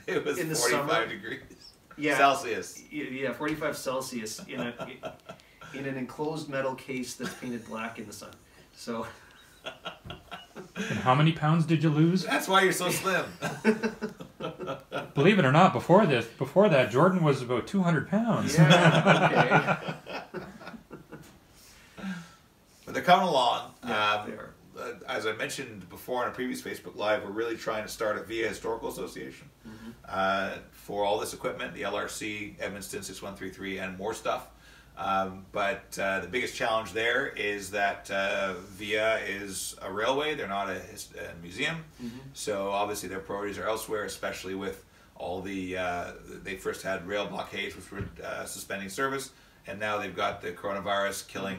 It was in the 45 summer. degrees. Yeah. Celsius. Yeah, 45 Celsius in an enclosed metal case that's painted black in the sun. So. And how many pounds did you lose? That's why you're so slim. Believe it or not, before that, Jordan was about 200 pounds. Yeah, okay. But they're coming along. Yeah, they are. As I mentioned before on a previous Facebook Live, we're really trying to start a VIA Historical Association for all this equipment, the LRC, Edmundston 6133, and more stuff. But the biggest challenge there is that VIA is a railway. They're not a museum. So obviously their priorities are elsewhere, especially with all the, they first had rail blockades, which were suspending service, and now they've got the coronavirus killing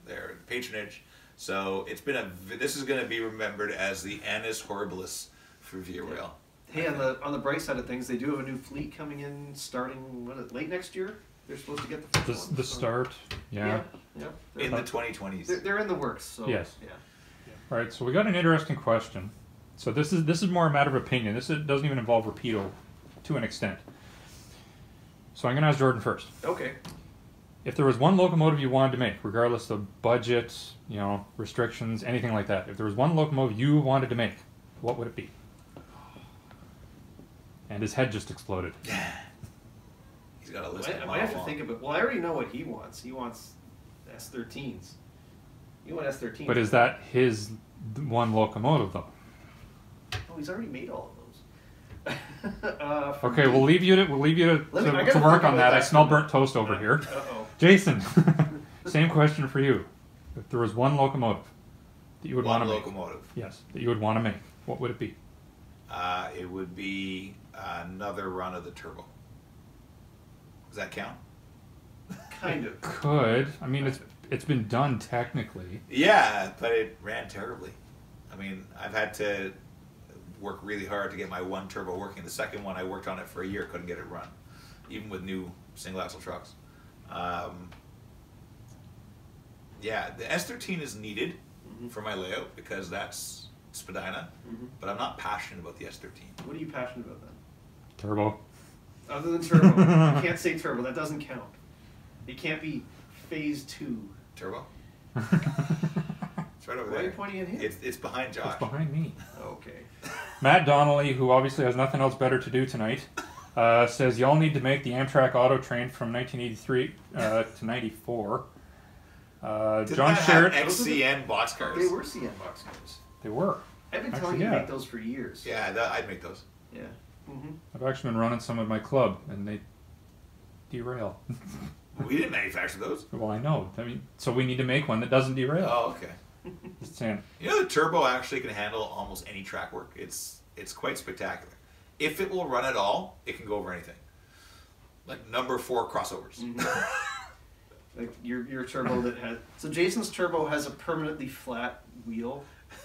their patronage. So it's been this is going to be remembered as the annus horribilis for VIA Rail. Hey, on the bright side of things, they do have a new fleet coming in starting late next year. They're supposed to get the first one. The start, yeah. In the 2020s. They're in the works. So, yes. Yeah. All right, so we got an interesting question. So this is more a matter of opinion. This doesn't even involve Rapido to an extent. So I'm going to ask Jordan first. Okay. If there was one locomotive you wanted to make, regardless of budget, restrictions, anything like that, if there was one locomotive you wanted to make, what would it be? And his head just exploded. He's got a list. I might have to think of it. Well, I already know what he wants. He wants S13s. You want S13s. But is that his one locomotive, though? Oh, he's already made all of those. Okay, we'll leave you to work on that. I smell burnt toast over here. Uh-oh. Jason, same question for you. If there was one locomotive that you would want to make. One locomotive. Yes, that you would want to make. What would it be? It would be another run of the turbo. Does that count? Kind of. Could. I mean, it's been done technically. Yeah, but it ran terribly. I mean, I've had to work really hard to get my one turbo working. The second one, I worked on it for a year, couldn't get it run, even with new single axle trucks. Yeah, the S13 is needed for my layout because that's Spadina, but I'm not passionate about the S13. What are you passionate about then? Turbo. Other than turbo. You can't say turbo. That doesn't count. It can't be phase 2. Turbo? It's right over Why there. are you pointing at him? It's behind Josh. It's behind me. Okay. Matt Donnelly, who obviously has nothing else better to do tonight, says y'all need to make the Amtrak auto train from 1983 to 94. John Sherritt. XCN boxcars. They were CN boxcars. They were. I've been telling you to make those for years. Yeah, I'd make those. Yeah. I've actually been running some at my club, and they derail. We didn't manufacture those. Well, I know. I mean, so we need to make one that doesn't derail. Oh, okay. Just saying. You know, the turbo actually can handle almost any track work. It's quite spectacular. If it will run at all, it can go over anything. Like number 4 crossovers. Like your turbo that has... So Jason's turbo has a permanently flat wheel.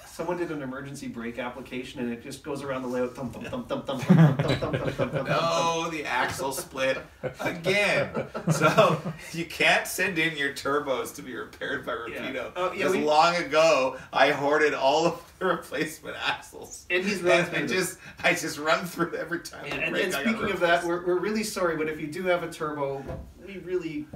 Someone did an emergency brake application and it just goes around the layout. Thump, thump, thump, thump, thump, thump, thump, thump, thump, thump, thump. No, the axle split again. So you can't send in your turbos to be repaired by Rapido. Because long ago, I hoarded all of the replacement axles. And he's I just run through it every time. And speaking of that, we're really sorry, but if you do have a turbo, we really...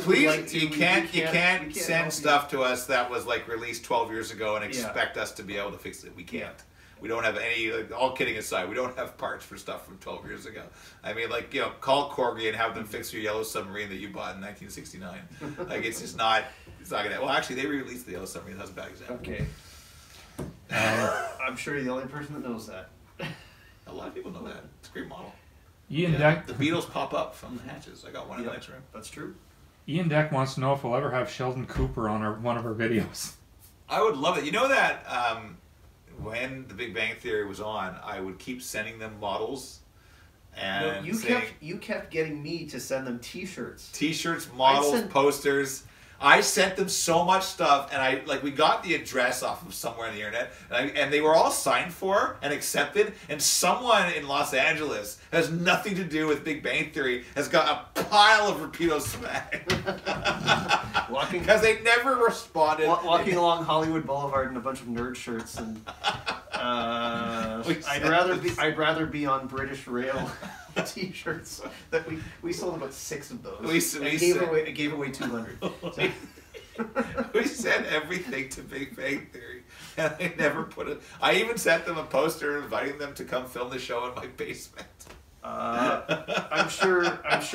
Please, you can't send stuff to us that was like released 12 years ago and expect us to be able to fix it. We can't. We don't have any, like, all kidding aside, we don't have parts for stuff from 12 years ago. I mean, like, you know, call Corgi and have them fix your yellow submarine that you bought in 1969. Like, it's just not, it's not gonna, well, actually, they re-released the yellow submarine. That's a bad example. Okay. I'm sure you're the only person that knows that. A lot of people know that. It's a great model. Ian Yeah, Deck. the Beatles pop up from the hatches. I got one in the next room. That's true. Ian Deck wants to know if we'll ever have Sheldon Cooper on one of our videos. I would love it. You know that when The Big Bang Theory was on, I would keep sending them models and you kept getting me to send them T-shirts. T-shirts, models, posters. I sent them so much stuff, and we got the address off of somewhere on the internet, and they were all signed for and accepted, and someone in Los Angeles has nothing to do with Big Bang Theory has got a pile of Rapido swag. Because they never responded. Walking along Hollywood Boulevard in a bunch of nerd shirts, and I'd rather be on British Rail T-shirts. That we sold about 6 of those. We gave away 200. We sent everything to Big Bang Theory, and they never put it. I even sent them a poster inviting them to come film the show in my basement. I'm sure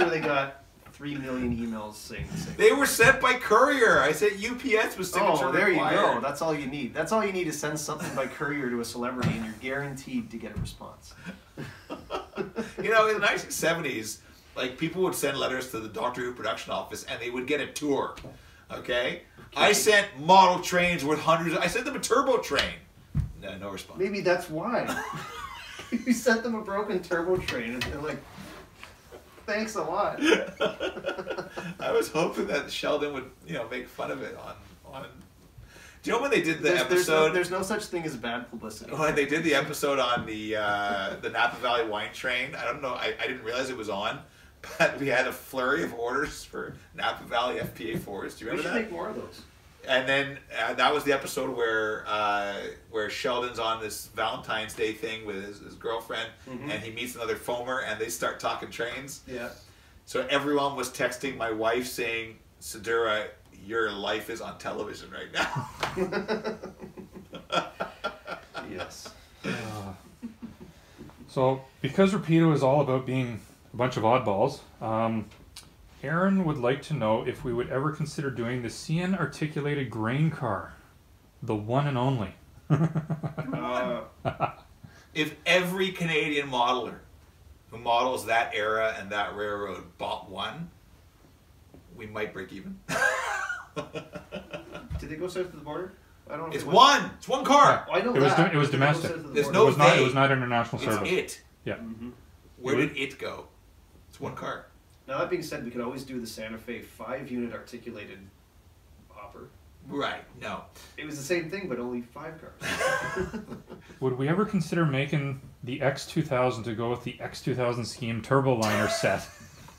they got 3 million emails saying the same. They were sent by courier. I said UPS was signature Oh, there required. you go. That's all you need. That's all you need to send something by courier to a celebrity, and you're guaranteed to get a response. You know, in the 1970s, like, people would send letters to the Doctor Who production office, and they would get a tour. Okay? I sent model trains with hundreds. I sent them a turbo train. No response. Maybe that's why. You sent them a broken turbo train, and they're like, thanks a lot. I was hoping that Sheldon would, make fun of it on. Do you know when they did the episode? There's no such thing as bad publicity. When they did the episode on the Napa Valley wine train, I don't know. I didn't realize it was on, but we had a flurry of orders for Napa Valley FPA4s. Do you remember that? We should make more of those. And then that was the episode where Sheldon's on this Valentine's Day thing with his girlfriend, and he meets another foamer, and they start talking trains. Yeah. So everyone was texting my wife saying, "Sadura, your life is on television right now." Yes. So, because Rapido is all about being a bunch of oddballs, Aaron would like to know if we would ever consider doing the CN articulated grain car, the one and only. If every Canadian modeler who models that era and that railroad bought one, we might break even. Did they go south of the border? I don't know. It's one. It's one car. Oh, I know It was domestic. There's no it was not international service. It's it. Yeah. Where did it go? It's one car. Now, that being said, we could always do the Santa Fe 5-unit articulated hopper. Right, no. It was the same thing, but only 5 cars. Would we ever consider making the X2000 to go with the X2000 scheme turboliner set?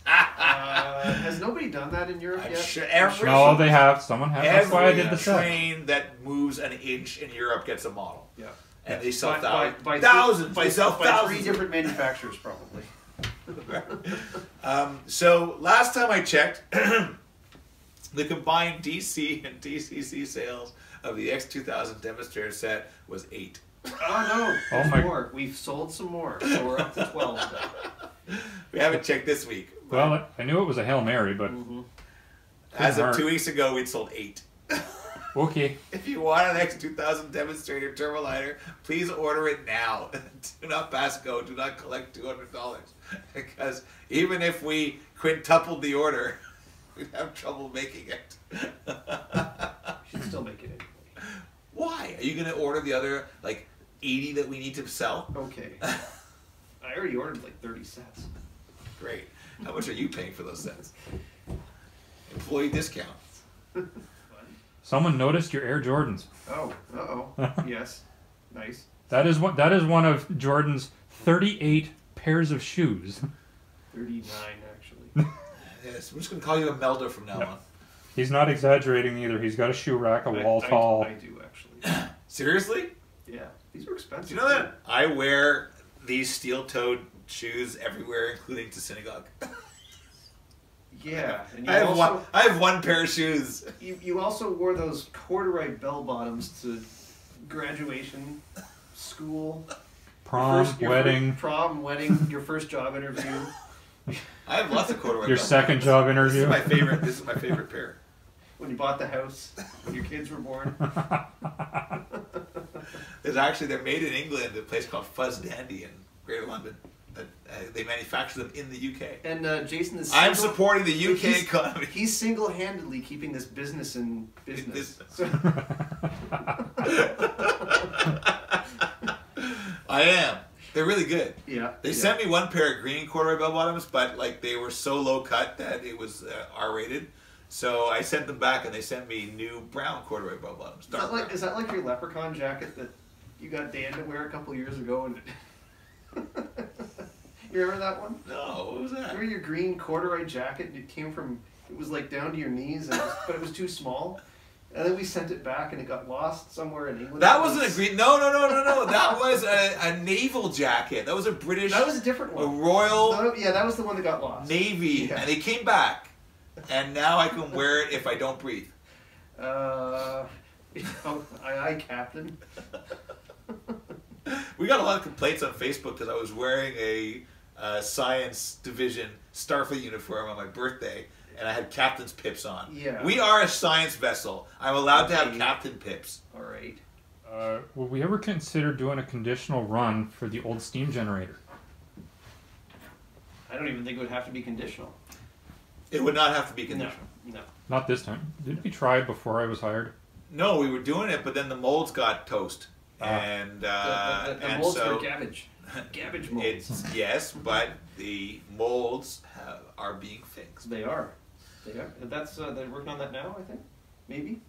Has nobody done that in Europe yet? Sure, no, they have. Someone has. That's why I did the set. Every train that moves an inch in Europe gets a model. Yeah. And they sell by thousands. By They sell thousands. 3 different manufacturers, probably. So last time I checked, the combined DC and DCC sales of the X2000 demonstrator set was 8. Oh no, there's more. We've sold some more, so we're up to 12 now. We haven't checked this week. Well, I knew it was a Hail Mary, but as of 2 weeks ago, we'd sold 8. Okay. If you want an X2000 demonstrator turboliner, please order it now. Do not pass go. Do not collect $200. Because even if we quintupled the order, we'd have trouble making it. Should still make it anyway. Why? Are you going to order the other, 80 that we need to sell? Okay. I already ordered 30 sets. Great. How much are you paying for those sets? Employee discounts. Someone noticed your Air Jordans. Oh, yes. Nice. That is one of Jordan's 38 pairs of shoes. 39, actually. Yes, we're just going to call you a melder from now on. He's not exaggerating either. He's got a shoe rack a wall tall. I do, actually. Seriously? Yeah. These are expensive. Do you know that I wear these steel-toed shoes everywhere, including to synagogue? Yeah. And I have one pair of shoes. You also wore those corduroy bell-bottoms to graduation. school, Prom, wedding. prom, wedding, your first job interview. I have lots of corduroy. Your belts. second job This interview. is my favorite. This is my favorite pair. When you bought the house, when your kids were born. They're made in England, a place called Fuzz Dandy in Greater London. They manufacture them in the UK. And Jason is. I'm supporting the UK economy. He's single-handedly keeping this business in business. I am. They're really good. Yeah. They sent me one pair of green corduroy bell bottoms, but like they were so low cut that it was R-rated. So I sent them back, and they sent me new brown corduroy bell bottoms. Is that like your leprechaun jacket that you got Dan to wear a couple years ago? And you remember that one? No, what was that? Remember your green corduroy jacket? It was like down to your knees, but it was too small. And then we sent it back, and it got lost somewhere in England. That wasn't a green. No. That was a naval jacket. That was a British. That was a different one. A Royal. No, yeah, that was the one that got lost. Navy, Yeah. and they came back, and now I can wear it if I don't breathe. Aye, Captain. We got a lot of complaints on Facebook because I was wearing a science division Starfleet uniform on my birthday, and I had captain's pips on. Yeah. We are a science vessel. I'm allowed to have Okay. captain pips. All right. Would we ever consider doing a conditional run for the old steam generator? I don't even think it would have to be conditional. It would not have to be conditional. No. Not this time. Did we try it before I was hired? No, we were doing it, but then the molds got toast. Ah. And The molds are gabbage. Gabbage molds. Yes, but the molds are being fixed. They are. That's they're working on that now, I think. Maybe.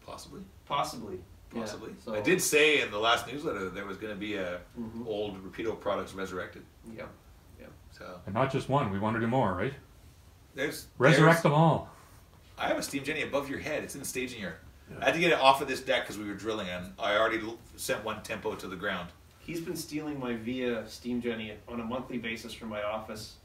Possibly. Possibly. Possibly. Yeah, so, I did say in the last newsletter that there was going to be a Mhm. old Rapido products resurrected. Yeah. So And not just one. We want to do more, right? there's Resurrect them all. I have a steam Jenny above your head. It's in the staging yard. I had to get it off of this deck because we were drilling, and I already sent one tempo to the ground. He's been stealing my Via Steam Jenny on a monthly basis from my office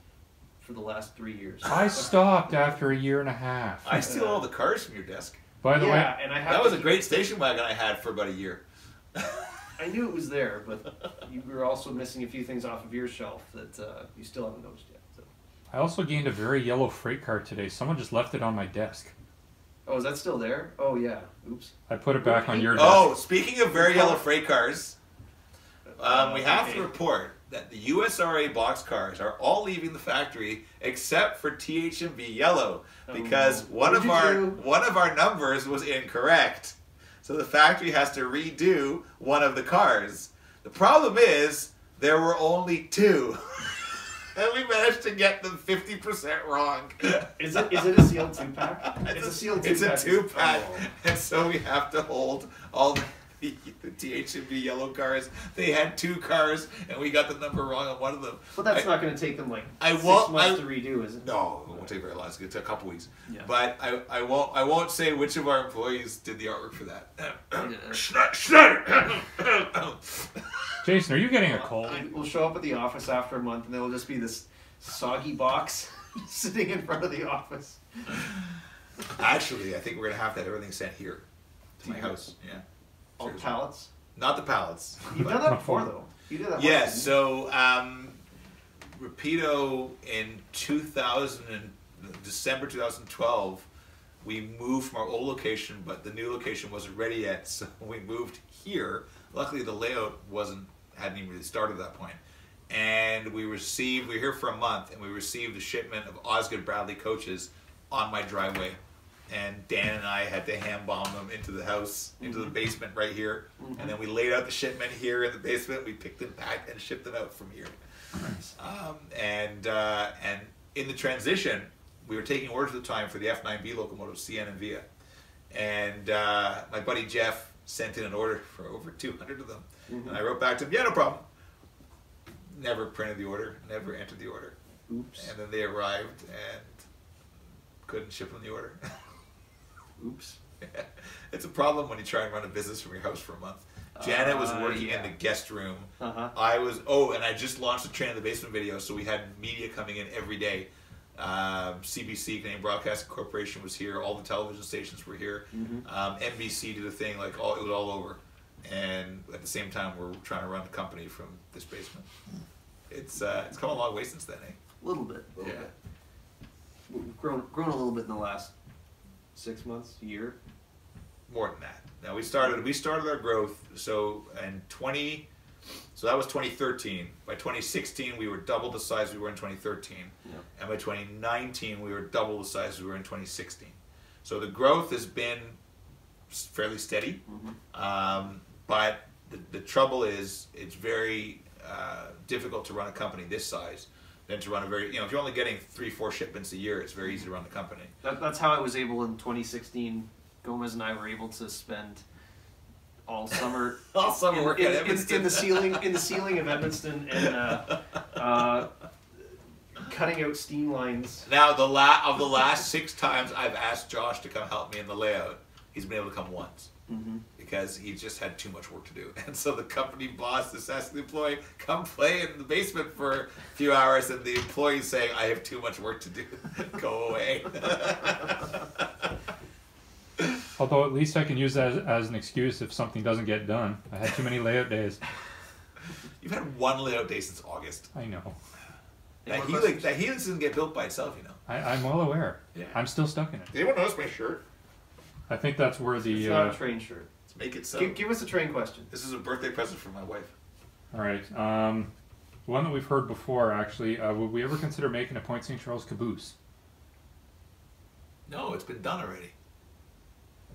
for the last 3 years. I stopped after a year and a half. I steal all the cars from your desk. By the way, and I have That was a great station wagon I had for about a year. I knew it was there, but you were also missing a few things off of your shelf that you still haven't noticed yet. So. I also gained a very yellow freight car today. Someone just left it on my desk. Oh, is that still there? Oh yeah. Oops. I put it back on your desk. Oh, speaking of very yellow freight cars, we have to report that the USRA box cars are all leaving the factory except for THMV yellow because one of our numbers was incorrect. So the factory has to redo one of the cars. The problem is there were only 2. And we managed to get them 50% wrong. Is it a sealed 2-pack? It's a sealed 2-pack. It's a 2-pack. Oh. And so we have to hold all the THMV yellow cars. They had 2 cars, and we got the number wrong on one of them. But that's not going to take them like I 6 won't- months to redo, is it? No, it won't take very long. It's going to take a couple weeks. Yeah. But I won't say which of our employees did the artwork for that. Jason, are you getting a cold? We'll show up at the office after a month, and there will just be this soggy box sitting in front of the office. Actually, I think we're going to have to have everything sent here to my house. Yeah. All Seriously. pallets. Not the pallets. You've done that before, though. You did that. Yes, once, so Rapido in December 2012, we moved from our old location, but the new location wasn't ready yet, so we moved here. Luckily, the layout hadn't even really started at that point. And we were here for a month, and we received a shipment of Osgood Bradley coaches on my driveway. And Dan and I had to hand bomb them into the house, into the basement right here. And then we laid out the shipment here in the basement. We picked them back and shipped them out from here. Nice. And in the transition, we were taking orders at the time for the F9B locomotives, CN and Via. And my buddy Jeff sent in an order for over 200 of them. And I wrote back to him, yeah, no problem. Never printed the order, never entered the order. Oops. And then they arrived and couldn't ship them the order. Oops. It's a problem when you try and run a business from your house for a month. Janet was working in the guest room. Uh-huh. And I just launched the Train in the Basement video, so we had media coming in every day. CBC, Canadian Broadcasting Corporation, was here. All the television stations were here. NBC did a thing, it was all over. and at the same time we're trying to run a company from this basement. It's come a long way since then, eh? A little bit. Yeah. We've grown a little bit in the last 6 months, a year. More than that. Now we started our growth. So that was 2013. By 2016, we were double the size we were in 2013, and by 2019, we were double the size we were in 2016. So the growth has been fairly steady, but the trouble is it's very difficult to run a company this size than to run a very, if you're only getting 3-4 shipments a year, it's very easy to run the company. That's how I was able in 2016. Gomez and I were able to spend all summer working at Evanston. in the ceiling of Evanston and cutting out steam lines. Now the last 6 times I've asked Josh to come help me in the layout, he's been able to come once. Because he just had too much work to do. And so the company boss is asking the employee, come play in the basement for a few hours, and the employee's saying, I have too much work to do. Go away. Although at least I can use that as an excuse if something doesn't get done. I had too many layout days. You've had one layout day since August. I know. That helix doesn't get built by itself, I'm well aware. Yeah. I'm still stuck in it. Did anyone notice my shirt? I think that's where the... It's not a train shirt. Let's make it so. Give us a train question. This is a birthday present for my wife. All right. One that we've heard before, actually. Would we ever consider making a Point St. Charles caboose? No, it's been done already.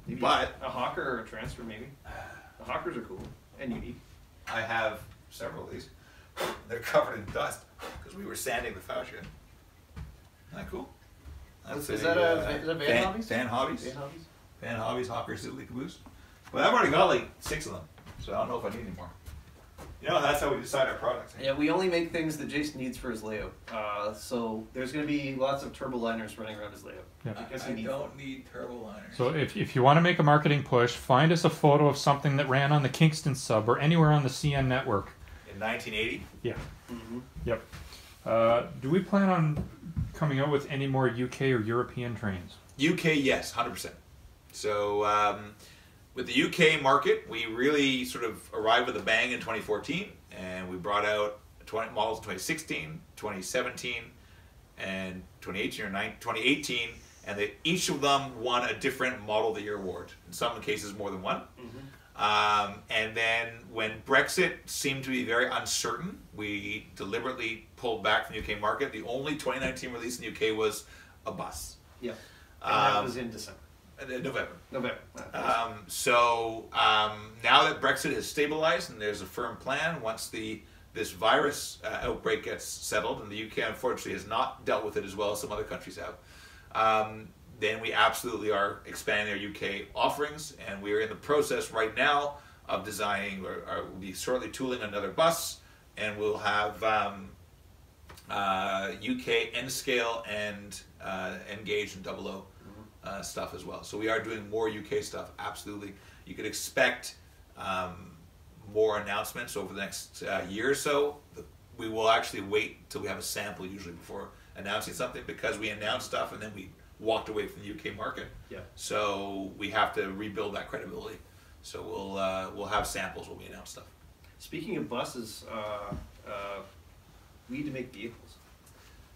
Maybe But a hawker or a transfer, maybe. The hawkers are cool and unique. I have several of these. They're covered in dust because we were sanding the fascia. Isn't that cool? Is that Van Hobbies? Van Hobbies. Van Hobbies? Van Hobbies, Hawker, Sidley caboose. Well, I've already got like 6 of them, so I don't know if I need any more. That's how we decide our products. Yeah, we only make things that Jason needs for his layout. So there's going to be lots of turbo liners running around his layout. Yeah. I don't need turbo liners. So if you want to make a marketing push, find us a photo of something that ran on the Kingston sub or anywhere on the CN network. In 1980? Yeah. Yep. Do we plan on coming out with any more UK or European trains? UK, yes, 100%. So with the UK market, we really sort of arrived with a bang in 2014, and we brought out 20 models in 2016, 2017, and 2018, and each of them won a different Model of the Year award. In some cases, more than one. And then when Brexit seemed to be very uncertain, we deliberately pulled back from the UK market. The only 2019 release in the UK was a bus. Yeah. And that was in December. November. So now that Brexit has stabilized and there's a firm plan, once this virus outbreak gets settled, and the UK unfortunately has not dealt with it as well as some other countries have, then we absolutely are expanding our UK offerings, and we are in the process right now of designing, we'll be shortly tooling another bus, and we'll have UK N-Scale and N-Gauge and 00 stuff as well. So we are doing more UK stuff, absolutely. You could expect more announcements over the next year or so. We will actually wait till we have a sample usually before announcing something, because we announce stuff and then we walked away from the UK market. Yeah. So we have to rebuild that credibility. So we'll have samples when we announce stuff. Speaking of buses, we need to make vehicles.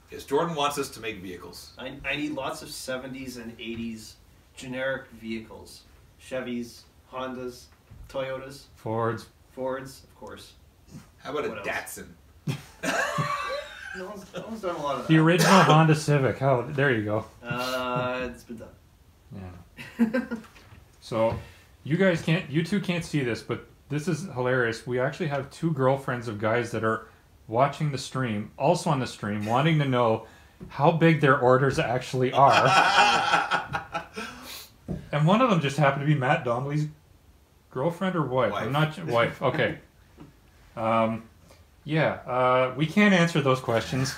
Yes, Jordan wants us to make vehicles. I need lots of 70s and 80s generic vehicles. Chevys, Hondas, Toyotas. Fords, of course. How about What a else? Datsun? No one's done a lot of that. the original Honda Civic. There you go. It's been done. Yeah. So you two can't see this, but this is hilarious. We actually have 2 girlfriends of guys that are watching the stream, also on the stream, wanting to know how big their orders actually are. And one of them just happened to be Matt Donnelly's girlfriend or wife. Wife. I'm not wife. Okay. We can't answer those questions.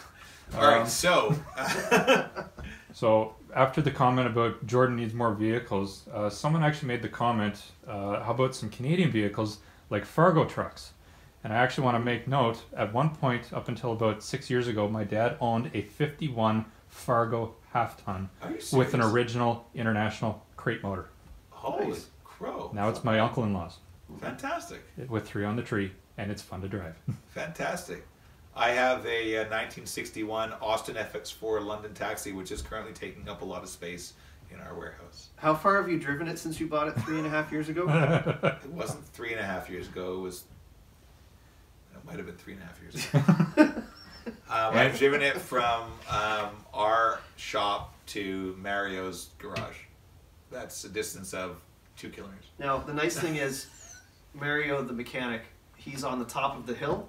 All right, so So after the comment about Jordan needs more vehicles, someone actually made the comment, how about some Canadian vehicles like Fargo trucks? And I actually want to make note, at one point, up until about 6 years ago, my dad owned a 51 Fargo half-ton with an original international crate motor. Holy Nice. crow. Now it's my uncle-in-law's. Fantastic. with 3 on the tree, and it's fun to drive. Fantastic. I have a 1961 Austin FX4 London Taxi, which is currently taking up a lot of space in our warehouse. How far have you driven it since you bought it 3.5 years ago? It wasn't 3.5 years ago. It might have been 3.5 years ago. I've driven it from our shop to Mario's garage. That's a distance of 2 kilometers. Now, the nice thing is, Mario, the mechanic, he's on the top of the hill.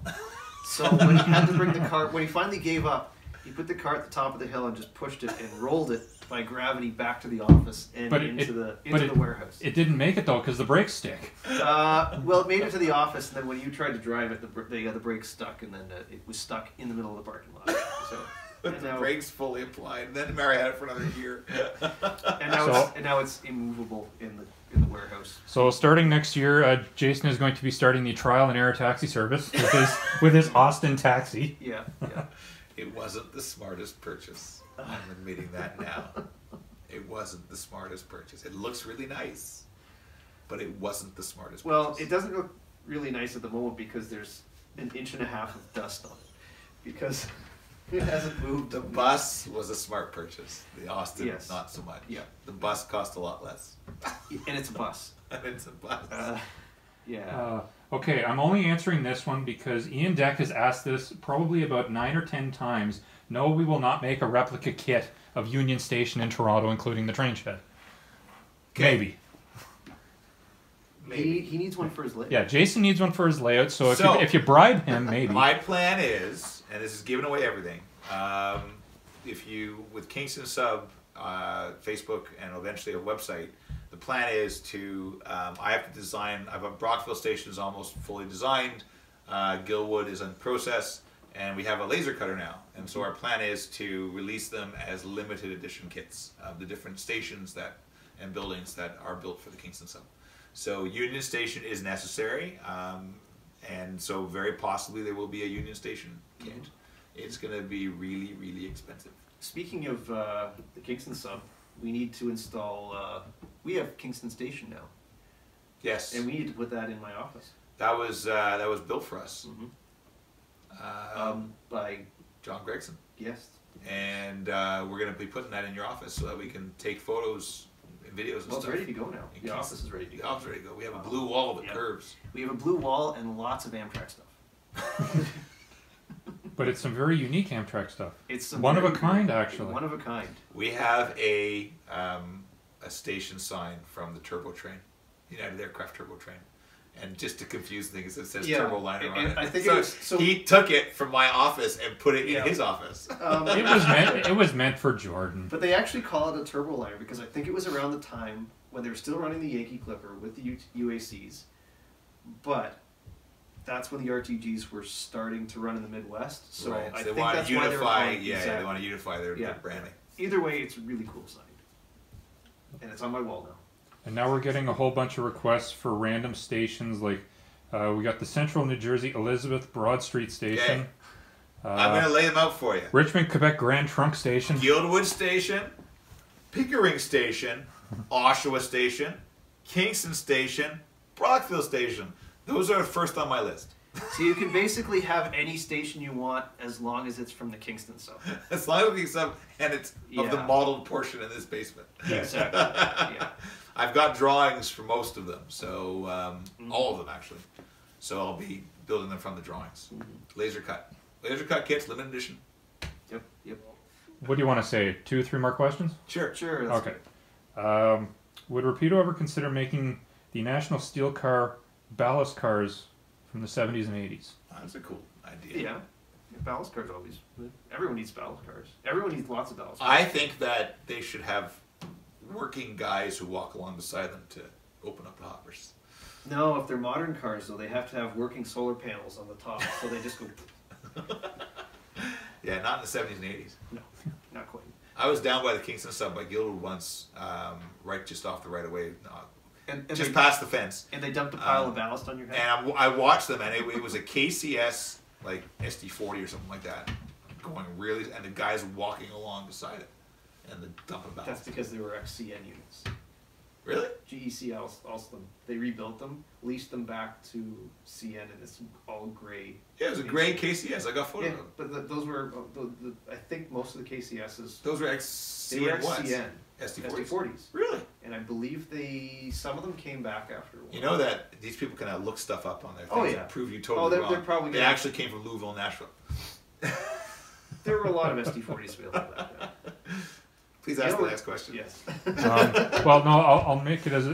So when he had to bring the car, when he finally gave up, he put the car at the top of the hill and just pushed it and rolled it by gravity back to the office and into the warehouse. It didn't make it though because the brakes stick. Well, it made it to the office, and then when you tried to drive it, the brakes stuck, and then it was stuck in the middle of the parking lot. So, With the brakes fully applied, and then Mario had it for another year. and now it's immovable in the warehouse. So starting next year, Jason is going to be starting the trial and error taxi service with his Austin taxi. Yeah. It wasn't the smartest purchase. I'm admitting that now. It wasn't the smartest purchase. It looks really nice, but it wasn't the smartest Well, purchase. it doesn't look really nice at the moment because there's 1.5 inches of dust on it. Because it hasn't moved. The bus was a smart purchase. The Austin, Yes. not so much. Yeah. The bus cost a lot less. And it's a bus. And it's a bus. Yeah. Okay, I'm only answering this one because Ian Deck has asked this probably about 9 or 10 times. No, we will not make a replica kit of Union Station in Toronto, including the train shed. Okay. Maybe. He needs one for his layout. Yeah, Jason needs one for his layout, so if you bribe him, maybe. My plan is, and this is giving away everything, if you, with Kingston Sub, Facebook, and eventually a website, the plan is to, I have to design, Brockville Station is almost fully designed, Gilwood is in process, and we have a laser cutter now. And so our plan is to release them as limited edition kits of the different stations and buildings that are built for the Kingston Sub. So Union Station is necessary, and so very possibly there will be a Union Station kit. It's going to be really, really expensive. Speaking of the Kingston Sub, we need to install. We have Kingston Station now. Yes, And we need to put that in my office. that was built for us By John Gregson, yes. and we're going to be putting that in your office so that we can take photos, and videos, and Well, it's stuff. ready to go now. In The Kingston. office is ready to The go. office is ready to go. We have a blue wall with Yeah. curves. We have a blue wall and lots of Amtrak stuff. But it's some very unique Amtrak stuff. It's some One of a very kind, good- actually. One of a kind. We have a station sign from the turbo train, United Aircraft turbo train. And just to confuse things, it says Yeah, turbo liner on and it. I think so, it was- so- he took it from my office and put it Yeah. in his office. It was meant for Jordan. But they actually call it a turbo liner because I think it was around the time when they were still running the Yankee Clipper with the UACs. But that's when the RTGs were starting to run in the Midwest. So Right. I So think they want that's to why they were unify. calling it Yeah, exactly. they want to unify their Yeah. branding. Either way, it's a really cool sign. And it's on my wall now. And now we're getting a whole bunch of requests for random stations, like we got the Central New Jersey Elizabeth Broad Street Station. Okay. I'm going to lay them out for you. Richmond, Quebec Grand Trunk Station. Guildwood Station, Pickering Station, Oshawa Station, Kingston Station, Brockville Station. Those are first on my list. So you can basically have any station you want as long as it's from the Kingston Sub. As long as it's some, and it's of the Yeah. modeled portion in this basement. Exactly. Yeah. I've got drawings for most of them, so all of them actually. So I'll be building them from the drawings. Laser cut kits, limited edition. Yep. What do you want to say? 2 or 3 more questions? Sure. Sure. That's Okay. Would Rapido ever consider making the National Steel Car ballast cars from the 70s and 80s? That's a cool idea. good. Yeah. Ballast cars always. Everyone needs ballast cars. Everyone needs lots of ballast cars. I think that they should have working guys who walk along beside them to open up the hoppers. No, if they're modern cars, though, they have to have working solar panels on the top, so they just go. Yeah, not in the 70s and 80s. No, not quite. I was down by the Kingston Sub by Gilwood once, right just off the right of way, And just they, past the fence. and they dumped a pile of ballast on your head. And I watched them, and it was a KCS like SD40 or something like that, going really, and the guys walking along beside it, and the dumping That's ballast. because they were XCN units. Really? GEC also them. They rebuilt them, leased them back to CN, and it's all gray. Yeah, it was a gray KCS. I got photos. Yeah, but those were I think most of the KCSs. Those were They were XCN. XCN. SD40s. SD40s. Really? And I believe some of them came back after a while. You know that these people can look stuff up on their things Oh, yeah. and prove you totally they're wrong. probably They gonna- actually came from Louisville, Nashville. There were a lot of SD40s available back then. Please ask the next question. Yes. Well, no, I'll make it as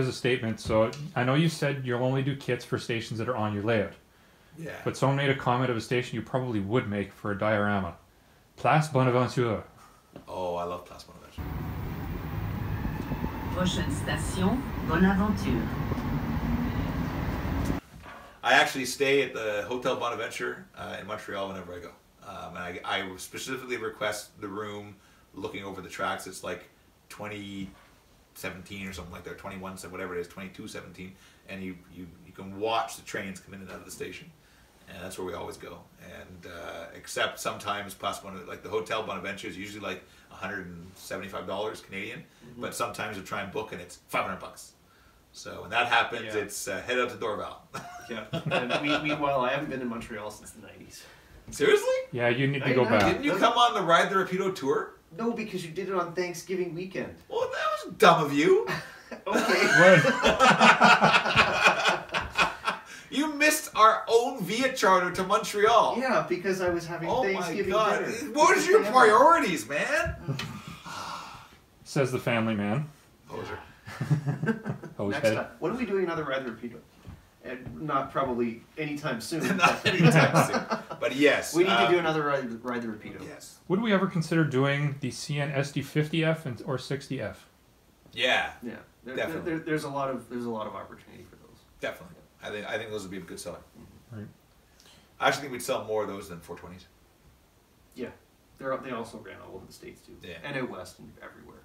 a statement. So I know you said you'll only do kits for stations that are on your layout, Yeah. but someone made a comment of a station you probably would make for a diorama. Place Bonaventure. Oh, I love Place Bonaventure. Prochaine station, Bonaventure. I actually stay at the Hotel Bonaventure in Montreal whenever I go. And I specifically request the room looking over the tracks. It's like 2017 or something like that, 21, whatever it is, 2217. And you can watch the trains come in and out of the station. And that's where we always go. And except sometimes like the Hotel Bonaventure is usually like $175 Canadian, but sometimes you try and book and it's $500. So when that happens, Yeah. it's head out to Dorval. Yeah. And meanwhile, I haven't been in Montreal since the 90s. Seriously? Yeah, you need to I go know. back. Didn't you come on the Ride the Rapido tour? No, because you did it on Thanksgiving weekend. Well, that was dumb of you. Okay. What? You missed our own via charter to Montreal. Yeah, because I was having Oh my Thanksgiving God. dinner. What was your priorities, man? Says the family man. Poser. Hose Next head. time. When are we doing another Ride the Rapido? And not probably anytime soon. Not anytime soon. But yes. We need to do another Ride the Rapido. Yes. Would we ever consider doing the CN SD50F or 60F? Yeah. Yeah. Definitely. There's a lot of opportunity for those. Definitely. I think those would be a good seller. Right. I actually think we'd sell more of those than 420s. Yeah. They also ran all over the States too. Yeah. And out west and everywhere.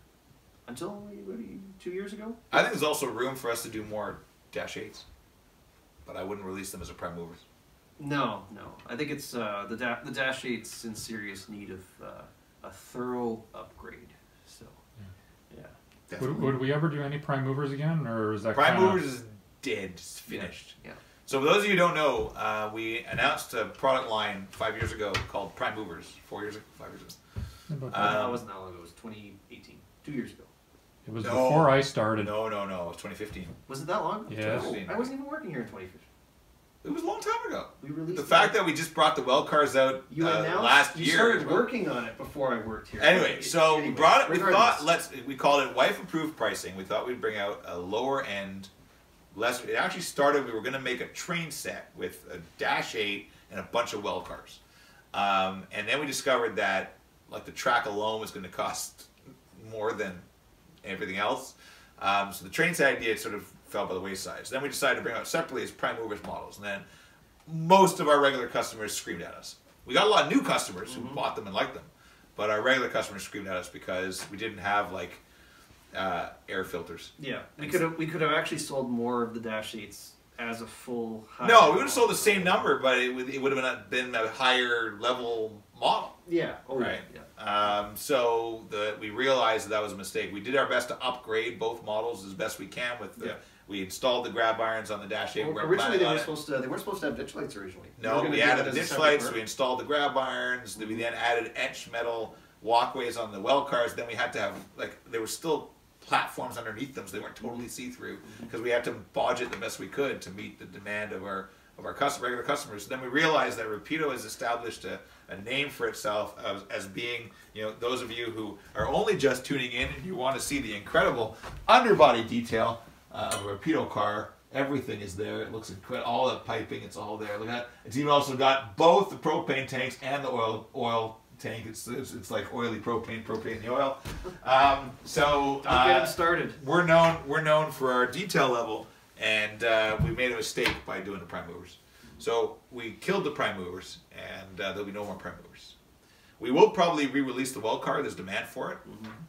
Until maybe 2 years ago? I think there's also room for us to do more Dash 8s. But I wouldn't release them as a prime movers. No. I think it's the Dash 8's in serious need of a thorough upgrade. So, yeah. Would we ever do any prime movers again, or is that Prime kinda... movers is dead. It's finished. Yeah. So for those of you who don't know, we announced a product line 5 years ago called Prime Movers. 4 years ago? 5 years ago. That wasn't that long ago. It was 2018. 2 years ago. It was No. before I started. No. It was 2015. Was it that long? Yes. Oh, I wasn't even working here in 2015. It was a long time ago. We released The fact that we just brought the well cars out you announced last you year. started working on it before I worked here. Anyway, so we brought it. We regardless. thought we called it wife approved pricing. We thought we'd bring out a lower end, less. It actually started. We were going to make a train set with a Dash 8 and a bunch of well cars, and then we discovered that like the track alone was going to cost more than everything else. So the train set idea sort of fell by the wayside. So then we decided to bring out separately as prime movers models, and then most of our regular customers screamed at us. We got a lot of new customers who bought them and liked them, but our regular customers screamed at us because we didn't have like air filters. Yeah, we could have actually sold more of the Dash 8s as a full. No, we would have sold the same number, but it would have been a higher level model. Yeah. Oh, Right. Yeah. So we realized that was a mistake. We did our best to upgrade both models as best we can. We installed the grab irons on the Dash 8. Well, originally they weren't supposed to have ditch lights originally. No, we added the ditch lights. We installed the grab irons. We then added etched metal walkways on the well cars. Then we had to have there were still platforms underneath them, so they weren't totally see-through because we had to bodge it the best we could to meet the demand of our regular customers. Then we realized that Rapido has established a name for itself as being, those of you who are only just tuning in and you want to see the incredible underbody detail of a Rapido car. Everything is there. It looks incredible. All the piping, it's all there. Look at that. It's even also got both the propane tanks and the oil tank. It's like oily propane in the oil. Don't get them started. We're known for our detail level, and we made a mistake by doing the prime movers. So we killed the prime movers, and there'll be no more prime movers. We will probably re-release the well car. There's demand for it,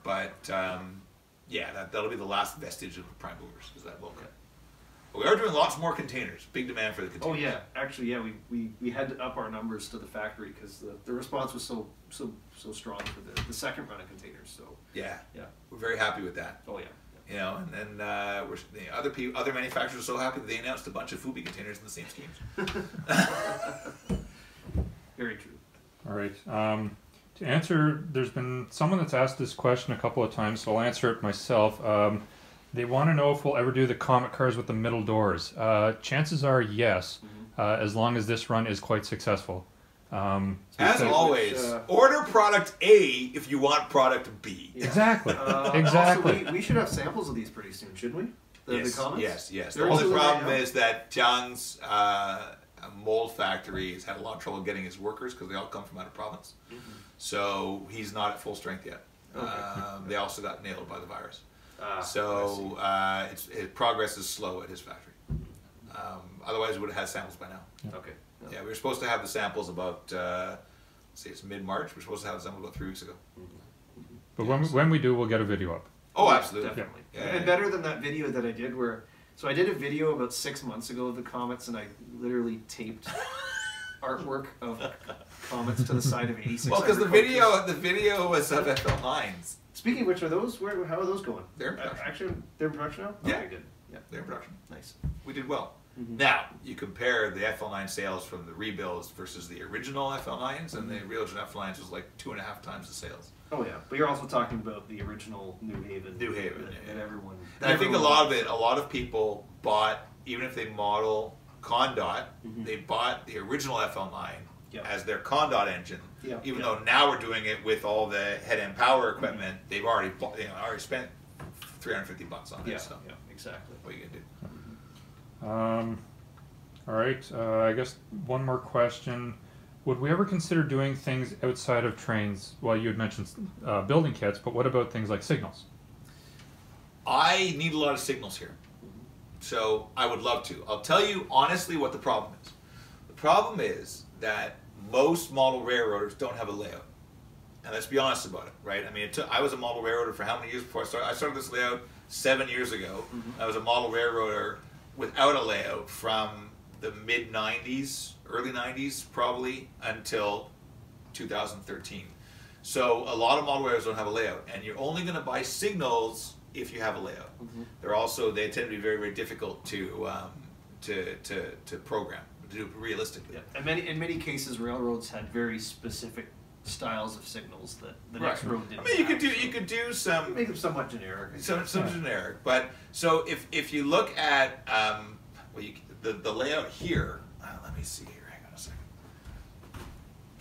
but that'll be the last vestige of the prime movers. Is that well car? But we are doing lots more containers. Big demand for the containers. Oh yeah, actually yeah, we had to up our numbers to the factory because the response was so strong for the second run of containers. So Yeah, yeah. we're very happy with that. Oh yeah. You know, and then other manufacturers are so happy that they announced a bunch of Fubi containers in the same schemes. Very true. All right. To answer, there's been someone that's asked this question a couple of times, so I'll answer it myself. They want to know if we'll ever do the Comet cars with the middle doors. Chances are yes, as long as this run is quite successful. As always, order product A if you want product B. Yeah. Exactly. Exactly. Also, we should have samples of these pretty soon, shouldn't we? The Comets? Yes. They're The only into problem right now? is that Zhang's mold factory has had a lot of trouble getting his workers because they all come from out of province. So he's not at full strength yet. Okay. They also got nailed by the virus. So Its progress is slow at his factory. Otherwise, we would have had samples by now. okay. Yeah, we were supposed to have the samples about, let's see, it's mid-March. We're supposed to have the samples about 3 weeks ago. But when we do, we'll get a video up. Oh, absolutely. Definitely. Yeah. And better than that video that I did so I did a video about 6 months ago of the Comets, and I literally taped artwork of Comets to the side of 86. Well, because the video was of FL9s. Speaking of which, how are those going? They're in production. Actually, they're in production now? Yeah. Okay, good. Yeah. They're in production. Nice. We did well. Mhm. Now, you compare the FL9 sales from the rebuilds versus the original FL9s, and the original FL9s was like 2.5 times the sales. Oh yeah, but you're also talking about the original New Haven. New Haven, and yeah. everyone. And I think a lot of people bought, even if they model Condot, they bought the original FL9 Yep. as their Condot engine. Yeah. Even Yeah. though now we're doing it with all the head-end power equipment, they've already already spent $350 on it. Yeah, So yeah, exactly. what are you gonna do? All right. I guess one more question. Would we ever consider doing things outside of trains? Well, you had mentioned building kits, but what about things like signals? I need a lot of signals here, so I would love to. I'll tell you honestly what the problem is. The problem is that most model railroaders don't have a layout. And let's be honest about it, right? I mean, I was a model railroader for how many years before I started? I started this layout 7 years ago. I was a model railroader without a layout from the mid-90s, early 90s probably, until 2013. So a lot of model railroaders don't have a layout, and you're only going to buy signals if you have a layout. They tend to be very, very difficult to program, to do realistically. Yeah. And in many cases, railroads had very specific styles of signals that the next road didn't. I mean, you could do some make them somewhat generic. some generic, but so if you look at the layout here, let me see here. Hang on a second.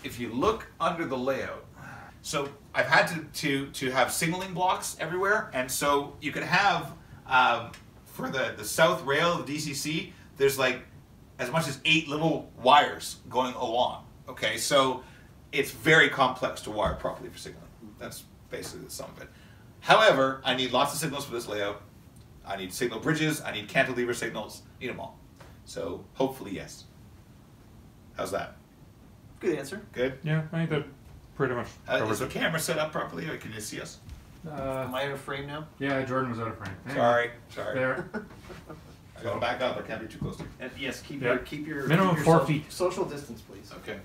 If you look under the layout, so I've had to have signaling blocks everywhere, and so you can have for the South Rail, the DCC, there's like as much as 8 little wires going along. Okay, so it's very complex to wire properly for signaling. That's basically the sum of it. However, I need lots of signals for this layout. I need signal bridges. I need cantilever signals. Need them all. So hopefully, yes. How's that? Good answer. Good? Yeah, I think that pretty much Is covers the it. camera set up properly, or can you see us? Am I out of frame now? Yeah, Jordan was out of frame. Sorry. There. I gotta back up. I can't be too close to you. And yes, keep Yeah. your Minimum keep 4 your feet. social distance, please. Okay.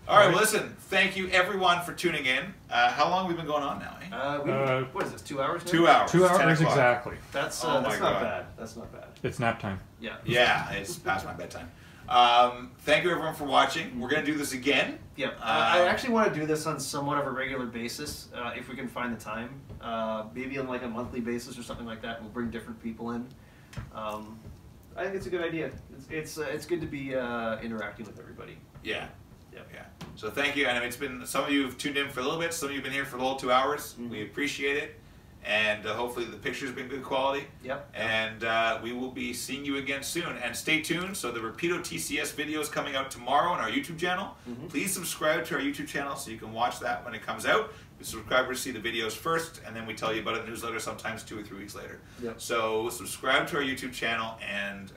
All right, well, listen, thank you everyone for tuning in. How long have we been going on now, eh? What is this? 2 hours now? 2 hours. 2 10 hours o'clock. exactly. That's Oh my that's God. not bad. That's not bad. It's nap time. Yeah. Yeah, it's past my bedtime. Thank you everyone for watching. We're going to do this again. Yeah. I actually want to do this on somewhat of a regular basis, if we can find the time. Maybe on like a monthly basis or something like that. We'll bring different people in. I think it's a good idea. It's good to be interacting with everybody. Yeah. Yeah. So thank you. And it's been, some of you have tuned in for a little bit. Some of you have been here for the whole 2 hours. We appreciate it. And hopefully the picture's been good quality. Yep. And we will be seeing you again soon. And stay tuned. So the Rapido TCS video is coming out tomorrow on our YouTube channel. Please subscribe to our YouTube channel so you can watch that when it comes out. Subscribers see the videos first, and then we tell you about it in the newsletter sometimes 2 or 3 weeks later. Yep. So subscribe to our YouTube channel and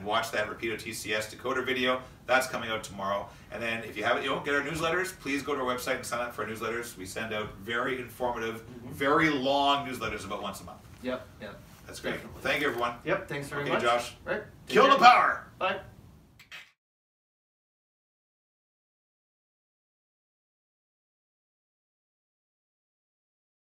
watch that Rapido TCS decoder video. That's coming out tomorrow. And then if you don't get our newsletters, please go to our website and sign up for our newsletters. We send out very informative, very long newsletters about once a month. Yep. That's great. Definitely. Thank you, everyone. Yep. Thanks very Okay, much. Josh. Right. Take Kill care. the power! Bye.